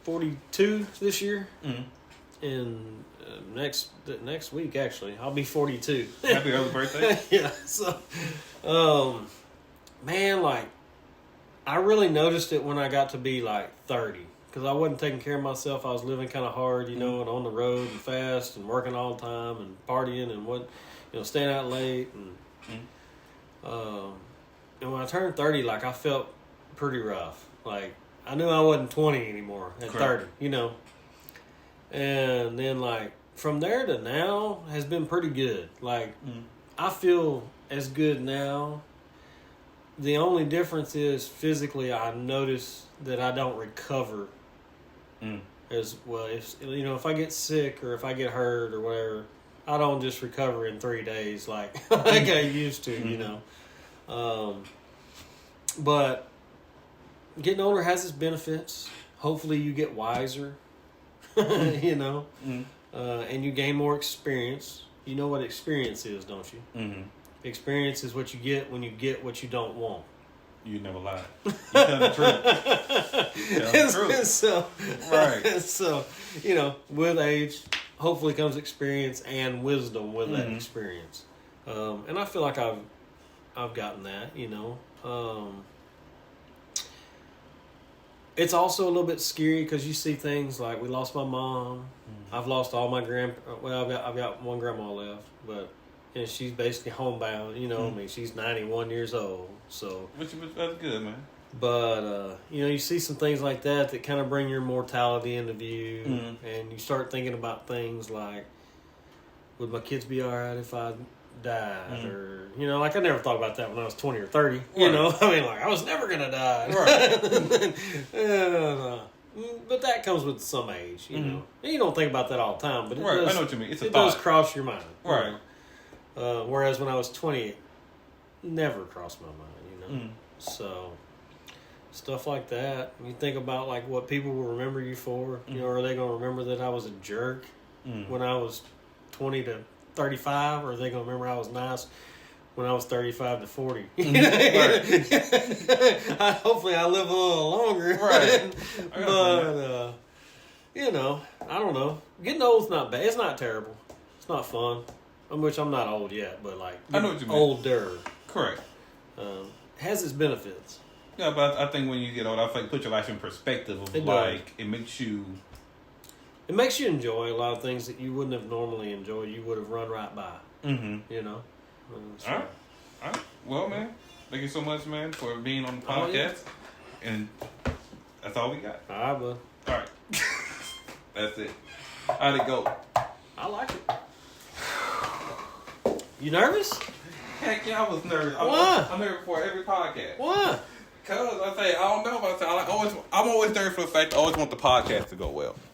Speaker 2: 42 this year, and next week actually I'll be 42.
Speaker 1: Happy early birthday!
Speaker 2: Yeah. So, man, like I really noticed it when I got to be like 30, because I wasn't taking care of myself. I was living kind of hard, you know, and on the road and fast and working all the time and partying and staying out late and when I turned 30, like I felt pretty rough. Like I knew I wasn't 20 anymore at 30, you know. And then like from there to now has been pretty good. Like I feel as good now. The only difference is physically I notice that I don't recover as well. If I get sick or if I get hurt or whatever, I don't just recover in 3 days like I used to, you know. But getting older has its benefits. Hopefully you get wiser, you know, and you gain more experience. You know what experience is, don't you? Experience is what you get when you get what you don't want.
Speaker 1: You never lied. You tell the truth. You tell the truth.
Speaker 2: So,
Speaker 1: right.
Speaker 2: So, you know, with age, hopefully comes experience and wisdom with that experience. And I feel like I've gotten that, you know. It's also a little bit scary because you see things like we lost my mom. I've lost all my I've got one grandma left, but she's basically homebound. You know, I mean, she's 91 years old. So
Speaker 1: that's good, man.
Speaker 2: But you see some things like that kind of bring your mortality into view, and you start thinking about things like, would my kids be all right if I died? Or like I never thought about that when I was 20 or 30. You know, I mean, like I was never gonna die. Right. But that comes with some age, you know. And you don't think about that all the time, but it
Speaker 1: Right,
Speaker 2: does,
Speaker 1: I know what you mean. It's a
Speaker 2: it
Speaker 1: thought.
Speaker 2: does cross your mind.
Speaker 1: Right.
Speaker 2: Whereas when I was 20, it never crossed my mind, you know. So, stuff like that. You think about, like, what people will remember you for. You know, are they going to remember that I was a jerk when I was 20 to 35? Or are they going to remember I was nice when I was 35 to 40? Hopefully I live a little longer.
Speaker 1: Right.
Speaker 2: But, you know, I don't know. Getting old's not bad. It's not terrible. It's not fun. Which I'm not old yet, but like
Speaker 1: I know what you mean.
Speaker 2: Older.
Speaker 1: Correct.
Speaker 2: Has its benefits.
Speaker 1: Yeah, but I think when you get old, I think put your life in perspective of
Speaker 2: It
Speaker 1: like
Speaker 2: does.
Speaker 1: it makes you.
Speaker 2: It makes you enjoy a lot of things that you wouldn't have normally enjoyed. You would have run right by.
Speaker 1: Mm-hmm.
Speaker 2: You know. So.
Speaker 1: All right. Well, man, thank you so much, man, for being on the podcast.
Speaker 2: Oh, yeah.
Speaker 1: And that's all we got.
Speaker 2: All right, bud.
Speaker 1: All right. That's it. How'd it go?
Speaker 2: I like it. You nervous?
Speaker 1: Heck yeah, I was nervous.
Speaker 2: Why?
Speaker 1: I'm nervous for every podcast.
Speaker 2: Why?
Speaker 1: Cause I say I don't know. I'm always nervous for the fact I always want the podcast to go well.